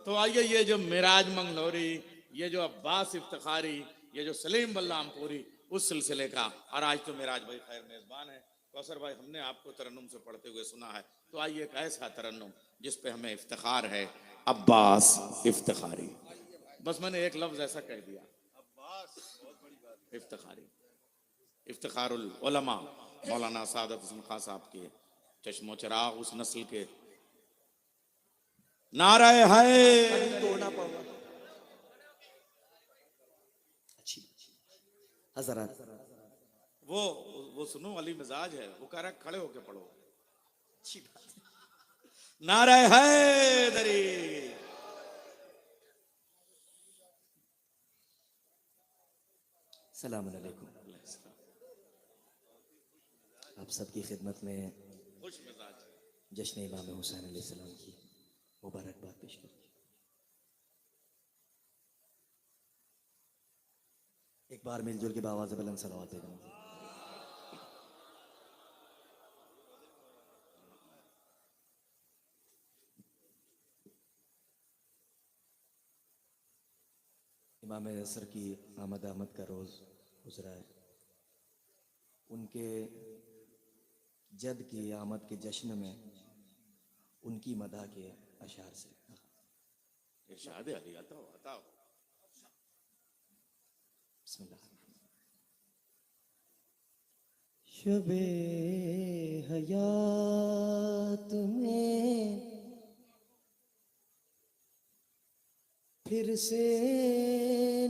तो आइए ये जो मिराज मंगलोरी, ये जो अब्बास इफ्तिखारी, ये जो सलीम बल्लामपुरी, उस सिलसिले का। और आज तो मिराज भाई खैर मेजबान है। कौसर भाई हमने आपको तरन्नुम से पढ़ते हुए सुना है, तो आइए एक ऐसा तरन्नुम जिस पे हमें इफ्तिखार है, अब्बास इफ्तिखारी। बस मैंने एक लफ्ज ऐसा कह दिया, इफ्तिखारी। इफ्तिखारुल उलमा मौलाना सादत हुसैन खां साहब के चश्मो चिराग, उस नस्ल के। नाराए है तोड़ना पड़ा। अच्छी हजरत वो सुनो अली मिजाज है, वो कह रहा है खड़े होके पढ़ो। अच्छी बात। नाराए है दरी। सलाम अलैकुम। आप सबकी खिदमत में खुश मिजाज। जश्न इमाम हुसैन अलैहिस्सलाम की मुबारकबाद पेश करती हूँ। एक बार मिलजुल के बावाज़ बुलंद सलावत देना। इमाम असर की आमद का रोज़ गुजरा है। उनके जद की आमद के जश्न में उनकी मदा के अशार से इरशाद अली अता बिस्मिल्लाह। शबे हयात में फिर से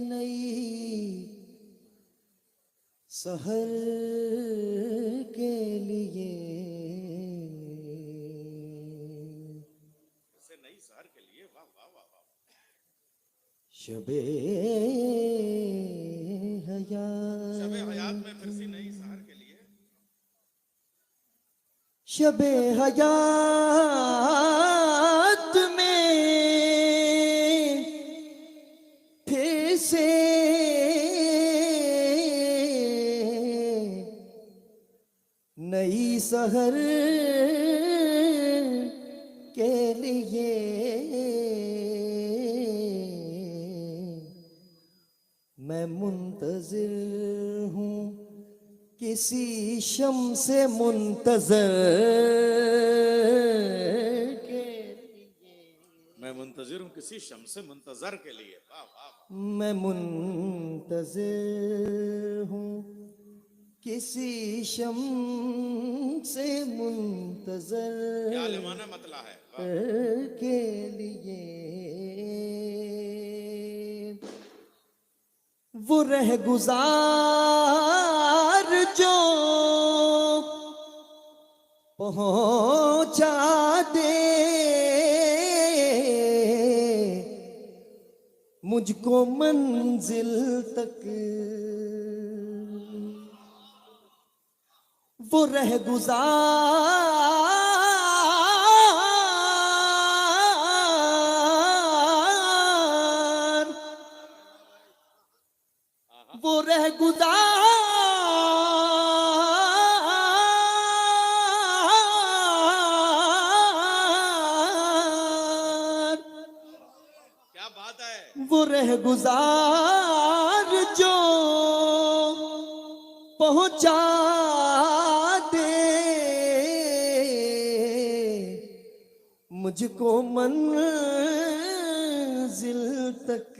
नई सहर के लिए से नई शहर के लिए। वाह वाह वाह वाह। शबे हयात, शबे हयात में फिर से नई शहर के लिए। शबे हयात में सहर के लिए मैं मुंतजिर हूँ किसी शम से मुंतजर के लिए। मैं मुंतजिर हूँ किसी शम्स मुंतजर के लिए। वाह वाह वाह। मैं मुंतजिर हूँ किसी शम से मुंतजर क्या आलिमाना मतला है। वाह। के लिए। वो रह गुजार जो पहुंचा दे मुझको मंजिल तक। वो रह गुजार वो रह गुजार क्या बात है। वो रह गुजार जो पहुंचा दे मुझको मंजिल तक।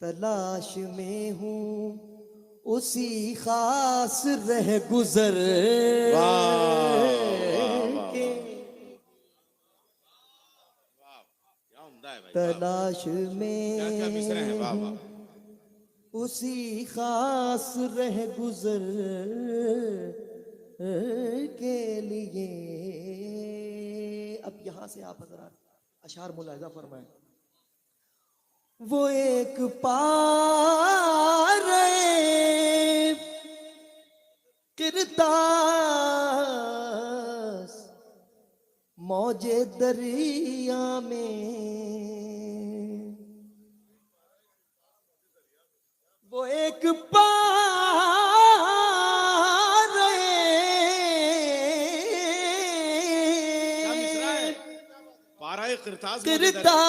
तलाश में हूँ उसी खास रह गुजर के। क्या उम्दा है भाई। तलाश क्या क्या में मिसरे हैं। वाह वाह। उसी खास रह गुजर के लिए। अब यहां से आप हजरात अशार मुलाहिजा फरमाएं। वो एक पार किरतास मौजे दरिया में। वो एक पार क्या मिसरा है। पाराए किरतास मौजूद है। किरतास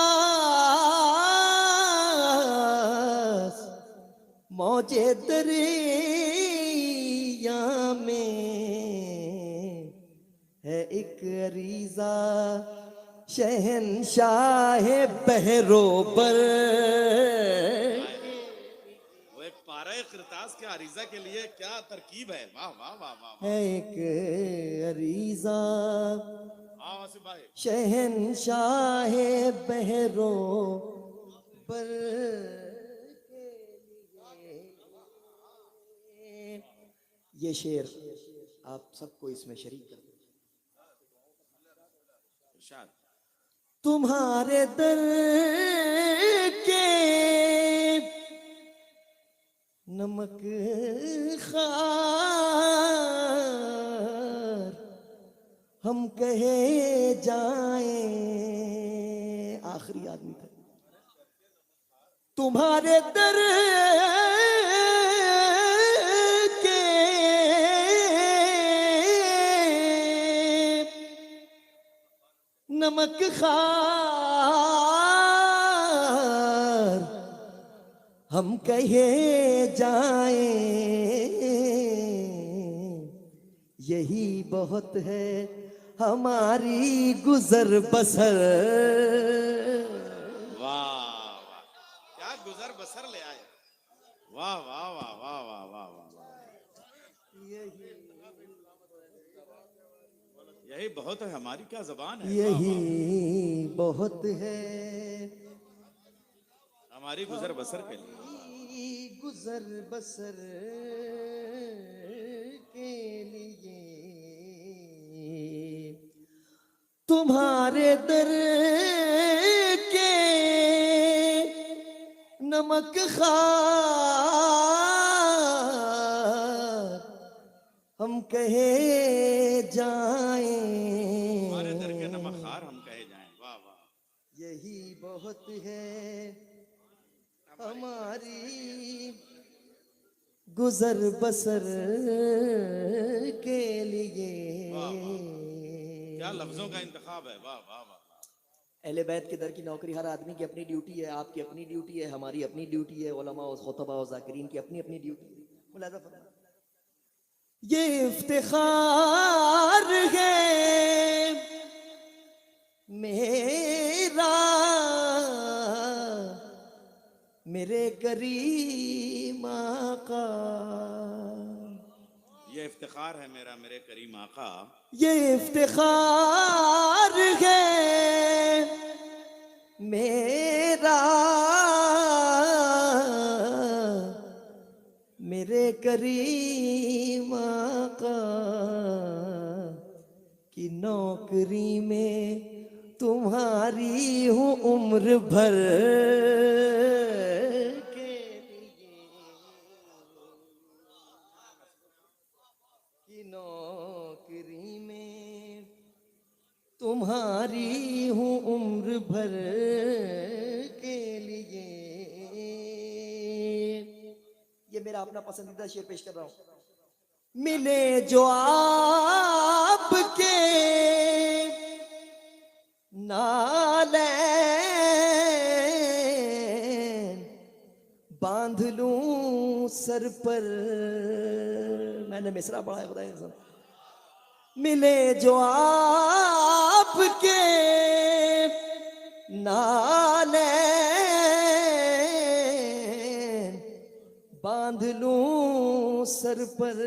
मौजे दरिया में है एक अरीजा शहनशाह बहरोबर। वो एक पाराए किरतास के अरीजा के लिए क्या तरकीब है। वाह वाह वाह वाह। है एक अरीजा हाँ वासिफ भाई। शहनशाह बहरो पर के लिए। ये शेर आप सबको इसमें शरीक कर दो। इरशाद। तुम्हारे दर के नमक खार हम कहे जाएं। आखिरी आदमी था। तुम्हारे दर के नमक खार हम कहे जाएं। यही बहुत है हमारी गुजर बसर। वाह वाह। क्या गुजर बसर ले आए। वाह वाह वाह वाह वाह वाह वाह वाह। यही बहुत है हमारी क्या जबान है। वाह, यही वाह। बहुत है हमारी गुजर बसर के लिए। गुजर बसर के लिए। तुम्हारे दर के नमक खार हम कहे जाएं। हमारे दर के नमक खार हम कहे जाएं। वाह वाह। यही बहुत है हमारी गुजर बसर के लिए। क्या लफ्जों का इंतखाब है, वाह वाह वाह। अहले बैत के दर की नौकरी हर आदमी की अपनी ड्यूटी है, आपकी अपनी ड्यूटी है, हमारी अपनी ड्यूटी है, उलमा और खुतबा और ज़ाकिरीन की अपनी अपनी ड्यूटी है। मुलाज़ा फरमाएं। ये इफ्तिखार है मेरा मेरे करीम आका, ये इफ्तिखार है मेरा मेरे करीम आका, ये इफ्तिखार है मेरा मेरे करीम आका की नौकरी में तुम्हारी हूँ उम्र भर के लिए, की नौकरी में तुम्हारी हूँ उम्र भर के लिए। ये मेरा अपना पसंदीदा शेर पेश कर रहा हूं। मिले जो आपके नालैन बांध लूं सर पर। मैंने मिसरा पढ़ा है, खुदा इंसान। मिले जो आपके नालैन बांध लूं सर पर।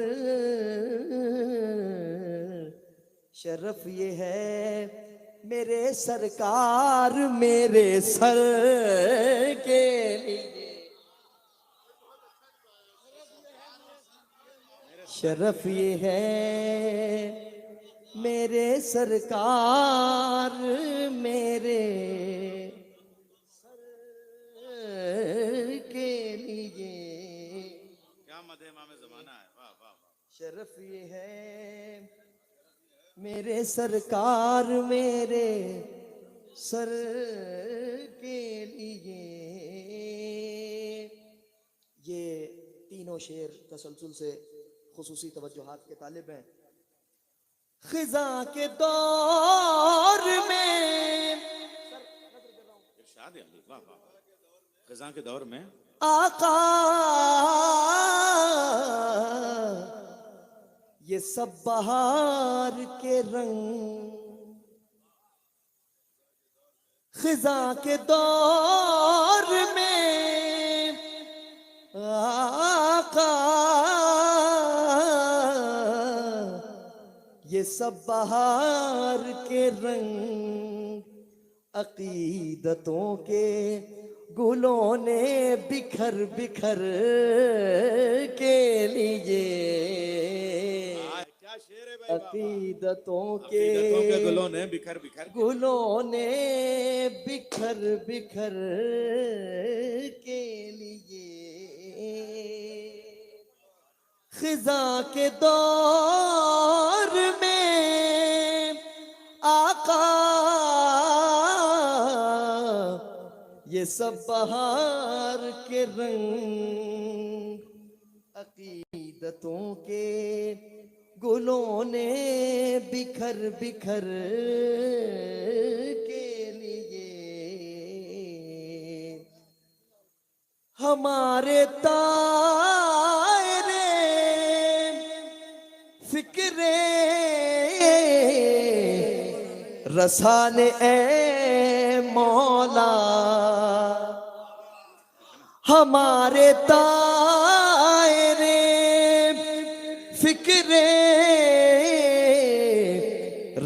शरफ ये है मेरे सरकार मेरे सर के लिए। शरफ ये है मेरे सरकार मेरे सर के लिए। क्या मदे इमाम ज़माना है, वाह वाह वाह। शरफ ये है मेरे सरकार मेरे सर के लिए। ये तीनों शेर तसलसल से खुसूसी तवज्जुहात के तालिब हैं। खिजा के दौर में इरशाद है, वाह वाह। खिज़ां के दौर में आका ये सब बहार के रंग। खिजा के दौर में आका ये सब बहार के रंग। अकीदतों के गुलों ने बिखर बिखर के लिए। क्या शेर है भाई, अकीदतों के अकीदतों के गुलों ने बिखर बिखर गुलों ने बिखर बिखर के लिए। खिजा के दौर में आका ये सब बहार के रंग। अकीदतों के गुलों ने बिखर बिखर के लिए। हमारे तायरे फिक्रे रसाने ए मौला। हमारे तायरे फिक्रे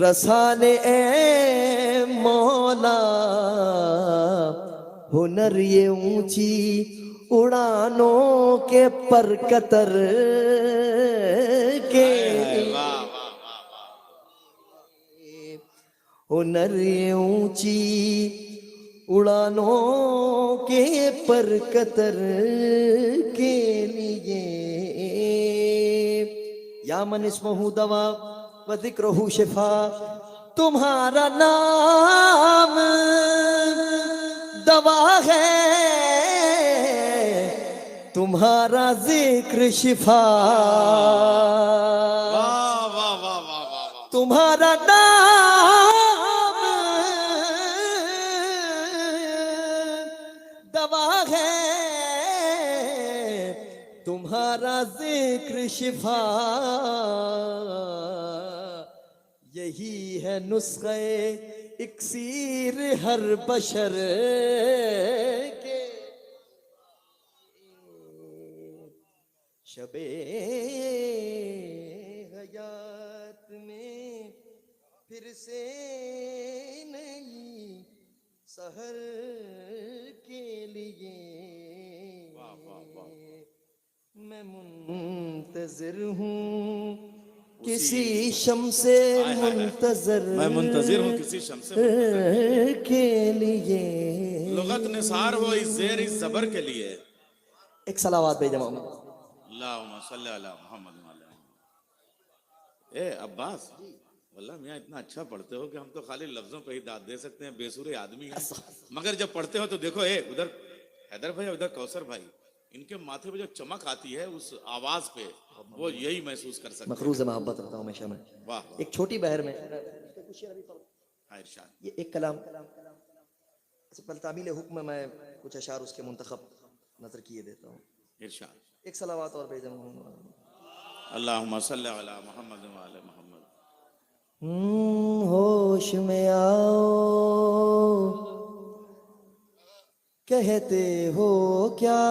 रसाने ए मौला। हुनर ये ऊंची उड़ानों के पर कतर के हुनर ये ऊंची उड़ानों के पर कतर के लिए। या मन इस्महु दवा व जिक्रुहु शिफा। तुम्हारा नाम दवा है तुम्हारा जिक्र शिफा, वाह वाह वाह वाह वाह वाह। तुम्हारा नाम दवा है, तुम्हारा जिक्र शिफा, यही है नुस्खे इक्सीर हर बशर के। शबे हयात में फिर से नई सहर के लिए मैं मुंतजिर हूँ किसी शम्से मुंतजर, मैं मुंतजिर हूँ किसी शम्से मुंतजर के लिए। लुगत निसार हो इस ज़ेर इस ज़बर के लिए। एक सलावात भेजा मोहम्मद। अल्लाहुम्मा सल्ली अला मुहम्मद व अला मुहम्मद। ए अब्बास, वल्लाह मियाँ इतना अच्छा पढ़ते हो कि हम तो खाली लफ्जों पे ही दाद दे सकते हैं, बेसुरे आदमी हैं। मगर जब पढ़ते हो तो देखो, उधर हैदर भाई उधर कौसर भाई, इनके माथे पे जो चमक आती है उस आवाज पे, वो यही महसूस कर सकते हैं। मखरूज मोहब्बत रखता हूँ हमेशा मैं। वाह एक छोटी बहर में हाँ, इरशाद। ये एक कलाम तामील हुक्म में कुछ अशार उसके मुंतखब नजर किए देता हूँ। इरशाद। एक सलावात और भेजा। अल्लाहुम्मा सल्ली अला मुहम्मद व अला मुहम्मद। होश में आओ, कहते हो क्या,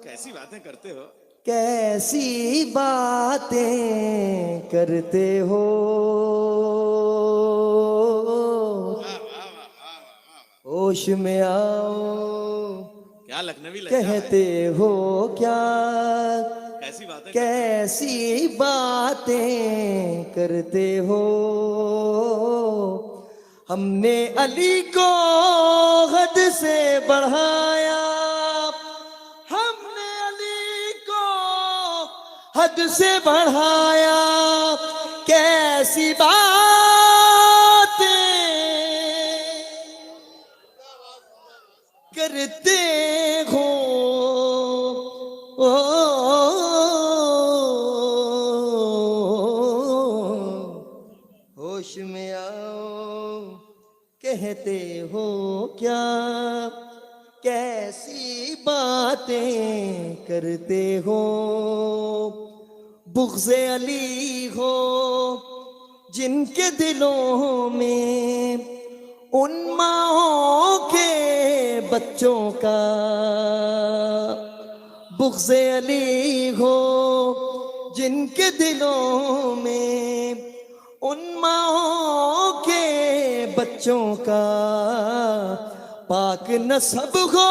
कैसी बातें करते हो, कैसी बातें करते हो, होश में आओ, क्या लखनवी लहजा है। कहते हो क्या, कैसी बातें कैसी बातें करते हो। हमने अली को हद से बढ़ाया, हमने अली को हद से बढ़ाया, कैसी बातें करते हो। होश में आओ, कहते हो क्या, कैसी बातें करते हो। बुग़्ज़े अली हो जिनके दिलों में, उन माओं के बच्चों का बुग़्ज़े अली हो जिनके दिलों में, उन माओं के बच्चों का पाक नसब हो,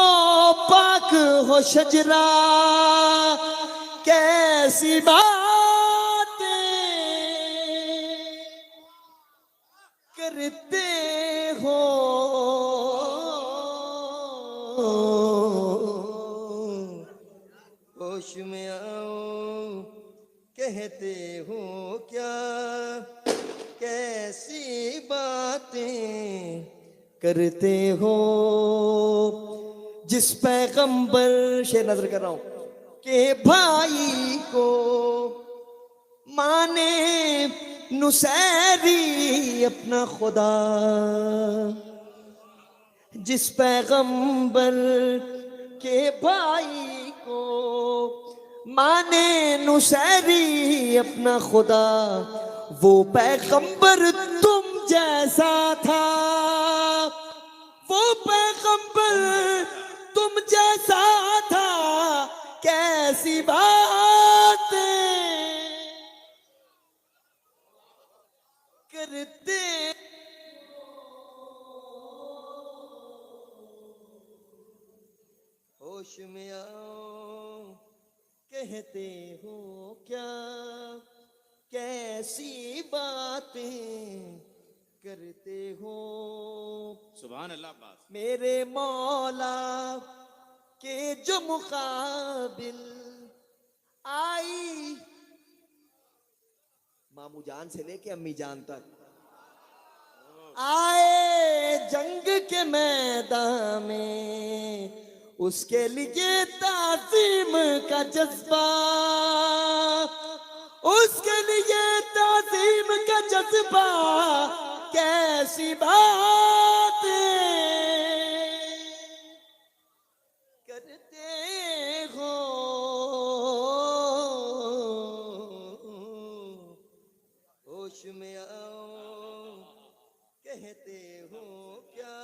पाक हो शजरा, कैसी बातें करते हो। होश में आओ, कहते हो क्या, कैसी बातें करते हो। जिस पैगंबर, शेर नजर कर रहा हूं, के भाई को माने नुसैरी अपना खुदा, जिस पैगंबर के भाई को माने नुसैरी अपना खुदा, वो पैगंबर तुम जैसा था, वो पैगंबर तुम जैसा था, कैसी बातें करते। होश में आओ, कहते हो क्या, कैसी बातें करते हो। सुभान अल्लाह। अब्बास, मेरे मौला के जो मुकाबिल आई, मामू जान से लेके अम्मी जान तक आए जंग के मैदान में, उसके लिए ताज़ीम का जज्बा, उसके लिए ताज़ीम का जज्बा, कैसी बात करते हो, होश में आओ, कहते हो क्या,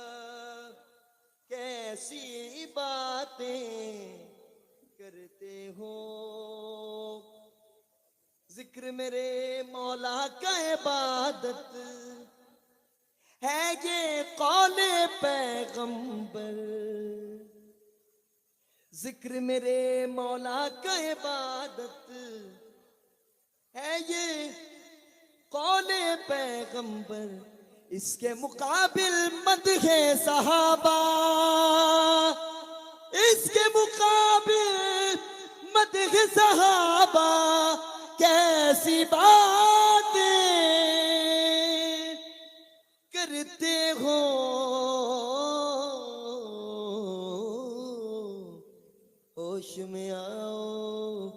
कैसी बातें करते हो। जिक्र मेरे मौला का इबादत है, ये कौले पैगंबर। जिक्र मेरे मौला का इबादत है, ये कौले पैगंबर। इसके मुकाबिल मदहे सहाबा, इसके मुकाबिल मदहे सहाबा, कैसी बातें करते हो, होश में आओ,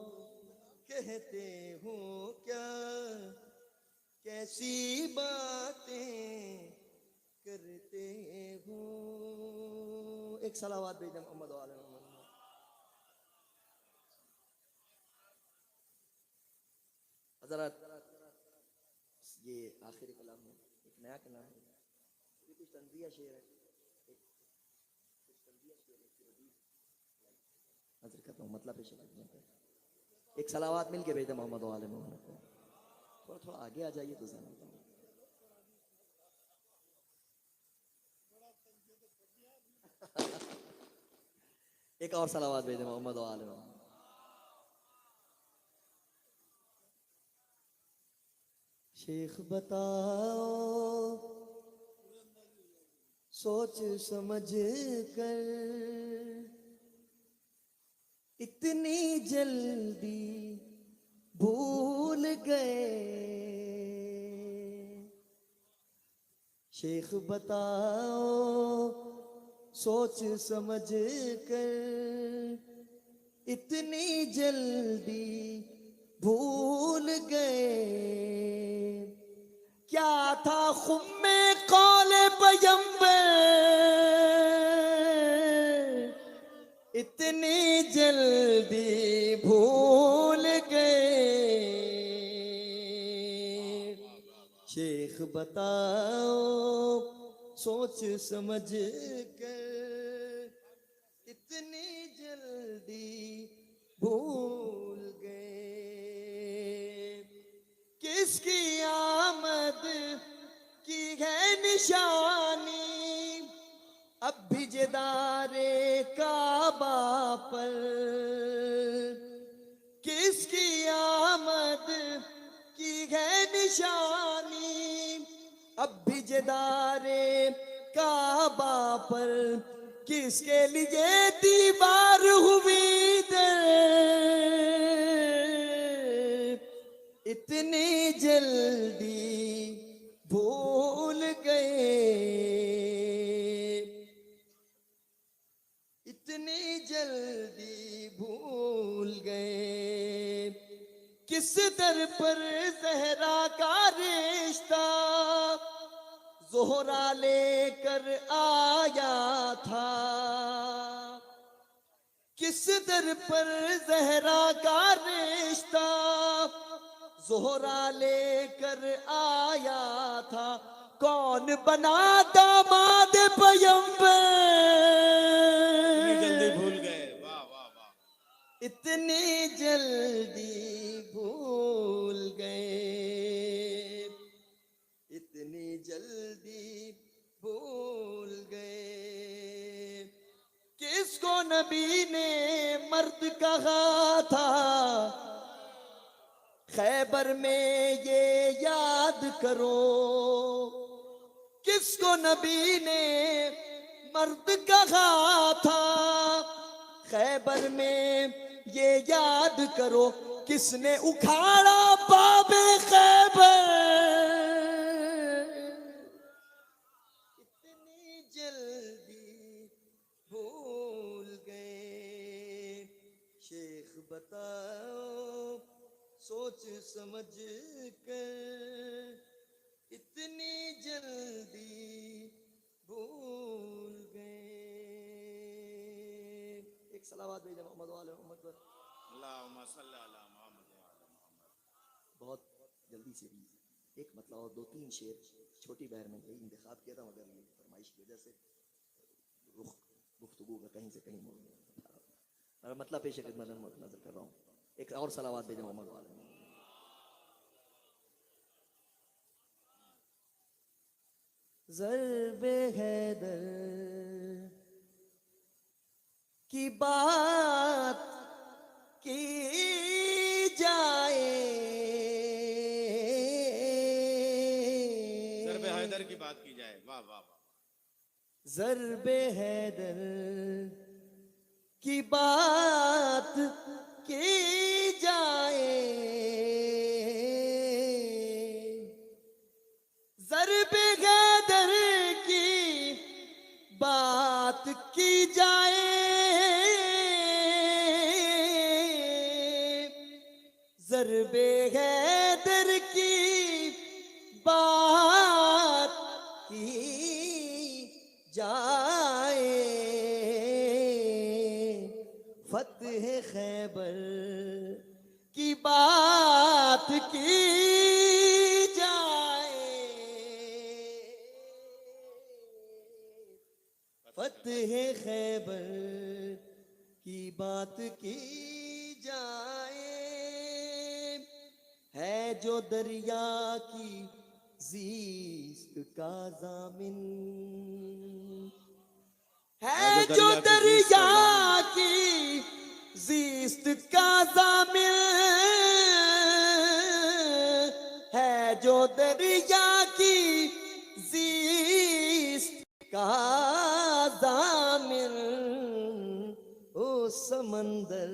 कहते हो क्या, कैसी बातें करते हो। एक सलावत भेज दे मोहम्मद वाले मोहम्मद। हजरत ये आखिरी कलाम है, एक नया कलाम है, ये कुछ तंजिया शेर है, कुछ तंजिया शेर है, हजरत का मतलब पेश खिदमत है। एक सलावत मिल के भेज दे मोहम्मद वाले मोहम्मद को। थोड़ा थोड़ा आगे आ जाइए तो ज़्यादा। एक और सलावत भेज दे मोहम्मद वाले मोहम्मद। शेख बताओ सोच समझ कर, इतनी जल्दी भूल गए। शेख बताओ सोच समझ कर, इतनी जल्दी भूल गए। क्या था खुम्मे कौले पैगंबर, इतनी जल्दी भूल गए। शेख बताओ सोच समझ कर, इतनी जल्दी भूल गए। किसकी आमद की है निशानी, अब भी जदारे काबा पर। किसकी आमद की है निशानी, अब भी जदारे काबा पर। किसके लिए दीवार हुई दर, इतनी जल्दी भूल गए। इतनी जल्दी भूल गए। किस दर पर ज़हरा का रिश्ता ज़ोहरा लेकर आया था। किस दर पर ज़हरा का रिश्ता ज़ोहरा लेकर आया था। कौन बना दामाद पैगंबर, जल्दी भूल गए। वाह वाह वाह। इतनी जल्दी भूल गए। इतनी जल्दी भूल गए। किसको नबी ने मर्द कहा था, खैबर में ये याद करो। किसको नबी ने मर्द कहा था, खैबर में ये याद करो। किसने उखाड़ा बाबे खैबर, इतनी जल्दी भूल गए। बताओ सोच समझ कर इतनी जल्दी भूल गए। एक सलावत भेजा मोहम्मद वाले मोहम्मद पर। अल्लाहुम्मा सल्ली अला मुहम्मद व अला मुहम्मद। बहुत जल्दी से भी एक मतलब और दो तीन शेर छोटी बहर में कहीं इंतखाब किया था, मगर ये फरमाइश की वजह से रुख गुफ्तगू का कहीं से कहीं मोड़ गया। और मतलब पेश खिदमत नजर कर रहा हूँ। एक और सलावत भेजा मोहम्मद वाले। ज़र्बे हैदर की बात की जाए, ज़र्बे हैदर की बात की जाए। वाह वाह वाह। ज़र्बे हैदर की बात की जाए, ज़र्बे हैदर की बात की जाए, ज़र्बे हैदर की बात की जाए, फतह खैबर की बात की जाए, फतह खैबर की बात की जाए, है जो दरिया की ज़ीस्त का ज़ामिन, है जो दरिया की ज़ीस्त का ज़ामिन, है जो दरिया की ज़ीस्त का ज़ामिन, ओ समंदर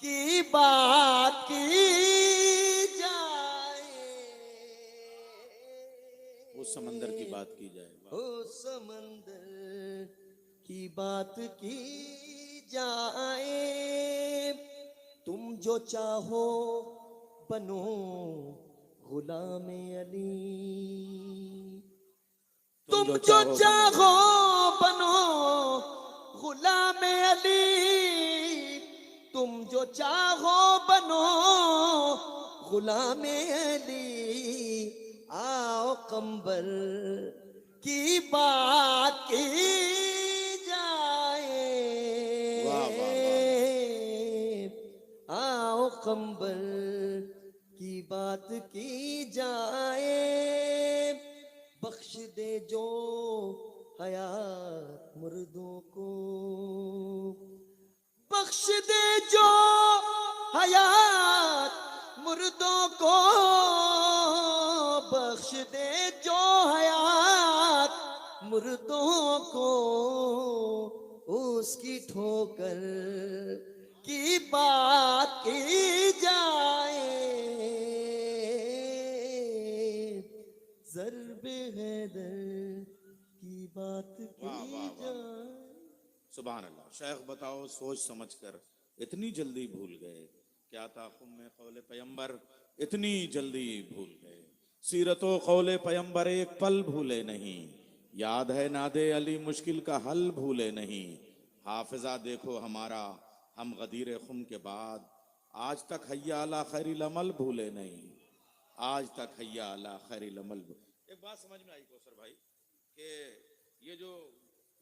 की बात की जाए, उस समंदर की बात की जाए। वाह। ओ समंदर की बात की जाए, तुम जो चाहो बनो गुलाम अली, तुम जो चाहो बनो गुलाम अली, तुम जो चाहो बनो गुलाम अली, आओ कंबर की बात की जाए, वाह वाह वाह। आओ कंबर की बात की जाए, बख्श दे जो हयात मुर्दों को, बख्श दे जो हयात मुर्दों को, बख्श दे जो हयात मुर्दों को, उसकी ठोकर की बात की जाए, ज़र्बे हैदर की बात की वाह, वाह, वाह। जाए। सुभान अल्लाह। शेख बताओ सोच समझकर इतनी जल्दी भूल गए, क्या था खुम में कौले पैगंबर इतनी जल्दी भूल गए, सीरतो कौले पैगंबर एक पल भूले नहीं, याद है नादे अली मुश्किल का हल भूले नहीं, हाफिजा देखो हमारा हम गदीर खुम के बाद, आज तक हैया अला खैरिल अमल भूले नहीं, आज तक हैया अला खैरिल अमल। एक बात समझ में आई कौसर भाई कि ये जो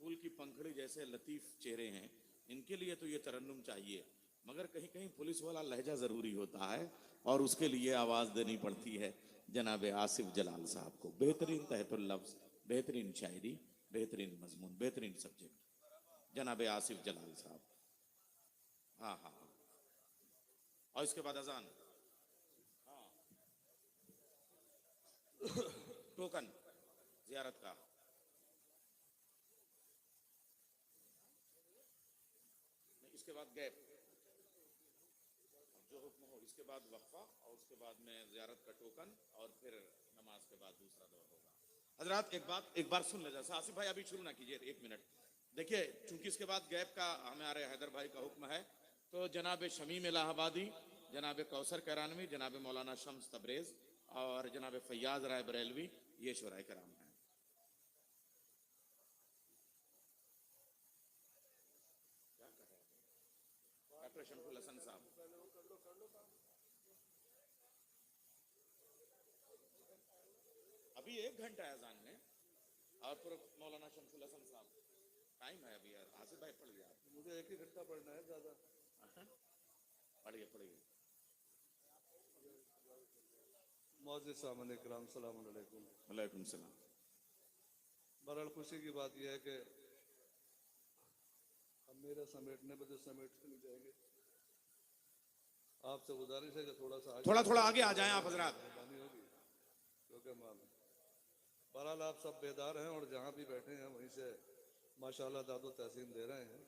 फूल की पंखड़ी जैसे लतीफ चेहरे हैं, इनके लिए तो ये तरन्नुम चाहिए, मगर कहीं कहीं पुलिस वाला लहजा जरूरी होता है और उसके लिए आवाज देनी पड़ती है जनाब आसिफ जलाल साहब को। बेहतरीन तहतुल लफ्ज, बेहतरीन शायरी, बेहतरीन मजमून, बेहतरीन सब्जेक्ट जनाब आसिफ जलाल साहब। हाँ हाँ हाँ। और इसके बाद अजान, हाँ टोकन जियारत का, इसके बाद गैप जो हुक्म हो, इसके बाद वक्फा और उसके बाद में ज़ियारत का टोकन और फिर नमाज के बाद दूसरा दौर होगा। हजरात एक बार सुन ले, जैसा आसिफ भाई अभी शुरू ना कीजिए, 1 मिनट देखिए, चूंकि इसके बाद गैप का हमारे हैदर भाई का हुक्म है तो जनाब शमीम इलाहाबादी, जनाब कौसर करानवी, जनाब मौलाना शम्स तबरेज और जनाब फैयाज राय बरेलवी, ये शुराए कराम हैं। डॉक्टर शमसुल हसन साहब, अभी 1 घंटा है अजान में और फिर मौलाना शमसुल हसन साहब, टाइम है अभी यार। आसिफ भाई पढ़ लिया, मुझे 1 ही घंटा पढ़ना है ज्यादा। पढ़िए पढ़िए। मौजूद सामने कराम सलाम अलैकुम। वालेकुम सलाम। बहरहाल खुशी की बात यह है कि हम मेरा समेटने पर जो समेट के नहीं जाएंगे, आपसे गुजारिश है कि थोड़ा थोड़ा आगे आ जाएं आप हजरात। मेहरबानी होगी, क्योंकि बहरहाल आप सब बेदार हैं और जहाँ भी बैठे हैं वहीं से माशाल्लाह दादो तहसीन दे रहे हैं।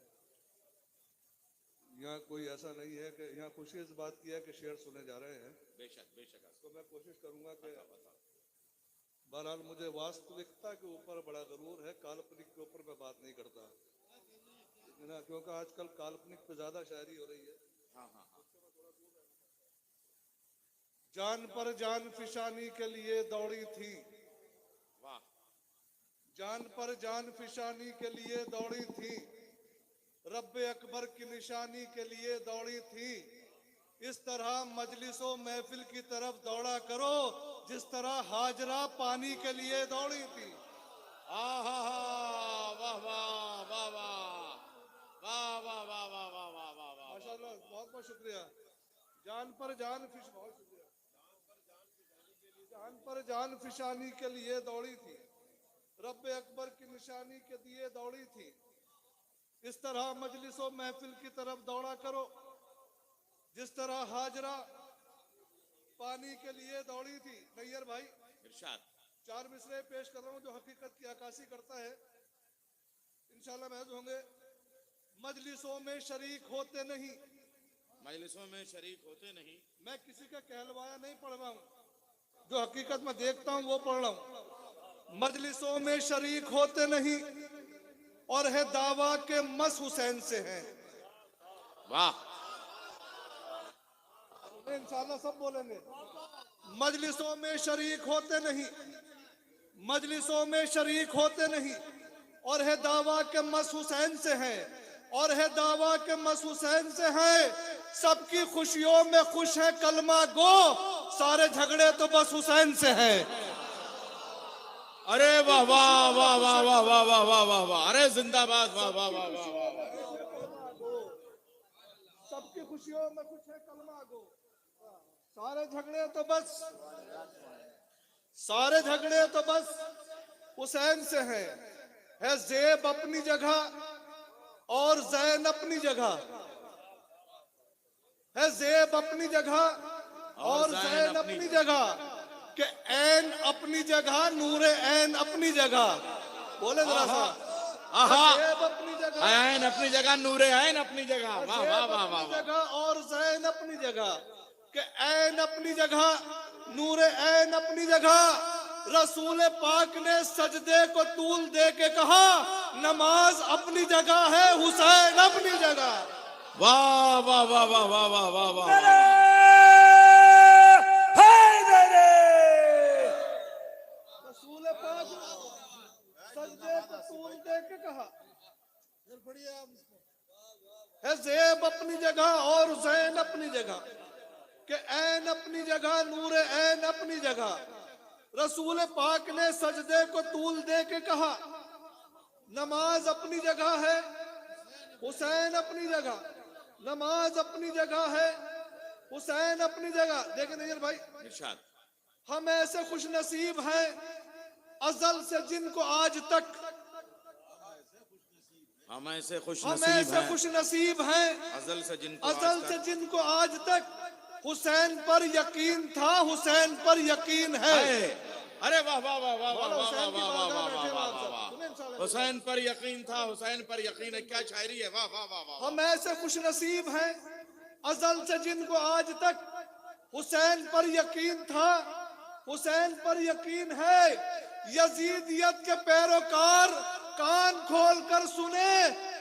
यहाँ कोई ऐसा नहीं है कि यहाँ खुशी इस बात की है कि शेर सुने जा रहे हैं। बेशक बेशक। तो मैं कोशिश करूंगा कि बहरहाल मुझे वास्तविकता के ऊपर बड़ा गरूर है, काल्पनिक के ऊपर मैं बात नहीं करता ना, क्योंकि आजकल काल्पनिक पे ज्यादा शायरी हो रही है। हाँ हाँ हाँ। जान पर जान फिशानी के लिए दौड़ी थी, वाह। जान पर जान फिशानी के लिए दौड़ी थी, रब्बे अकबर की निशानी के लिए दौड़ी थी। इस तरह मजलिसों महफिल की तरफ दौड़ा करो जिस तरह हाजरा पानी के लिए दौड़ी थी। वाह वाह वाह वाह वाह वाह वाह वाह वाह वाह वाह वाह वाह। माशाल्लाह, बहुत बहुत शुक्रिया। जान पर जान फिश, बहुत शुक्रिया। जान पर जान फिशानी के लिए दौड़ी थी, रब्बे अकबर की निशानी के लिए दौड़ी थी। इस तरह मजलिसों महफिल की तरफ दौड़ा करो जिस तरह हाजरा पानी के लिए दौड़ी थी। नैयर भाई, इरशाद। 4 मिसरे पेश कर रहा हूं जो हकीकत की अक्कासी करता है, इंशाल्लाह महज होंगे। मजलिसों में शरीक होते नहीं, मजलिसों में शरीक होते नहीं। मैं किसी का कहलवाया नहीं पढ़ रहा हूं, जो हकीकत में देखता हूं वो पढ़ रहा हूं। मजलिसों में शरीक होते नहीं और है दावा के मस हुसैन से हैं। वाह। इंशाल्लाह सब बोलेंगे। मजलिसों में शरीक होते नहीं, मजलिसों में शरीक होते नहीं और है दावा के मस हुसैन से हैं, और है दावा के मस हुसैन से हैं। सबकी खुशियों में खुश है कलमा गो, सारे झगड़े तो बस हुसैन से हैं। अरे वाह वाह वाह वाह वाह वाह वाह वाह वाह वाह। अरे जिंदाबाद। वाह वाह वाह वाह वाह। सबकी खुशियों में खुश है कलमा गो, सारे झगड़े तो बस, सारे झगड़े तो बस हुसैन से हैं। है ज़ेब अपनी जगह और ज़ैन अपनी जगह, है ज़ेब अपनी जगह और ज़ैन अपनी जगह, कि ऐन अपनी जगह नूरे ऐन अपनी जगह। बोले जरा सा। ज़ेब अपनी जगह, ऐन अपनी जगह, नूरे ऐन अपनी जगह। वाह वाह वाह वाह। जगह और ज़ैन अपनी जगह, कि ऐन अपनी जगह नूरे ऐन अपनी जगह। रसूल पाक ने सजदे को तूल दे के कहा, नमाज अपनी जगह है हुसैन अपनी जगह। वाह वाह वाह वाह वाह वाह वाह वाह। रसूल पाक सजदे को तूल दे के कहा, है ज़ेब अपनी जगह और ज़ैन अपनी जगह, कि ऐन अपनी जगह नूर ऐन अपनी जगह। रसूल पाक ने सजदे को तूल दे के कहा, नमाज अपनी जगह है हुसैन अपनी जगह, नमाज अपनी जगह है हुसैन अपनी जगह। देखें नज़र भाई, इरशाद। हम ऐसे खुश नसीब हैं अजल से जिनको आज तक, हम ऐसे खुश हम नसीब ऐसे हैं खुश नसीब हैं अजल से जिनको अजल से जिनको आज तक हुसैन पर यकीन था, हुसैन पर यकीन है। अरे वाह वाह वाह वाह वाह वाह वाह वाह वाह वाह वाह। हुसैन पर यकीन था, हुसैन पर यकीन है। क्या शायरी है। वाह वाह वाह वाह। हम ऐसे खुश नसीब हैं अजल से जिनको आज तक हुसैन पर यकीन था, हुसैन पर यकीन है। यजीदियत के पैरोकार कान खोल कर सुने,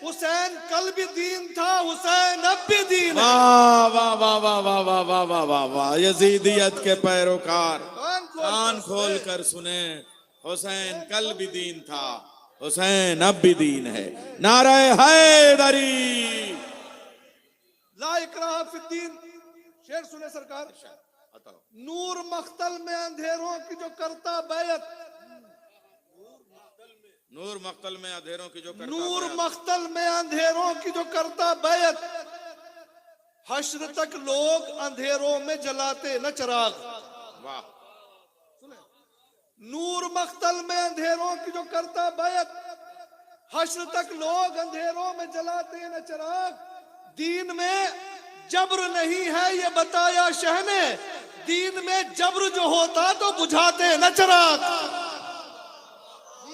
हुसैन कल भी दीन था, हुसैन अब भी दीन है। वाह वाह वाह वाह वाह वाह वाह वाह वाह वाह, यजीदियत के पैरोकार कान खोल कर सुने, हुसैन कल भी दीन था, हुसैन अब भी दीन है। नारे हैदरी। ला इकराह फिद्दीन। शेर सुने सरकार। नूर मख्तल में अंधेरों की जो करता बैत, नूर मख्तल में अंधेरों की जो करता नूर बैत, मख्तल में अंधेरों की जो करता बैत, हश्र तक लोग अंधेरों में जलाते न चिराग। वाह नूर मख्तल में अंधेरों की जो करता बैत, हश्र तक लोग अंधेरों में जलाते न चिराग। दीन में जब्र नहीं है ये बताया शह ने, दीन में जब्र जो होता तो बुझाते न चिराग।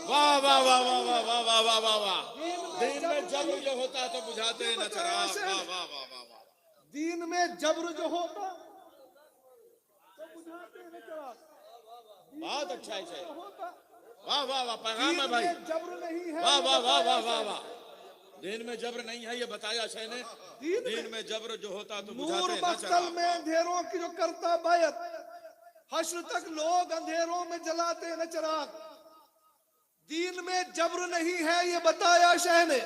वाह वाह वाह वाह वाह वाह वाह वाह वाह वाह, दिन में जब्र जो होता तो बुझाते न चिराग। वाह वाह वाह वाह वाह, दीन में जब्र जो होता तो बुझाते न चिराग। बहुत अच्छा है शेर। होता वाह वाह वाह, पैगाम है भाई। दीन में जब्र नहीं है वाह ये वाह वाह वाह बताया वाह वाह, दिन में जब्र नहीं है ये बताया शह ने, दिन में जब्र जो होता तो नूर बुझाते न मख्तल चिराग। में अंधेरों की जो करता बैत, हश्र तक लोग अंधेरों में जलाते न चिराग। दीन में जब्र नहीं है ये बताया शह ने,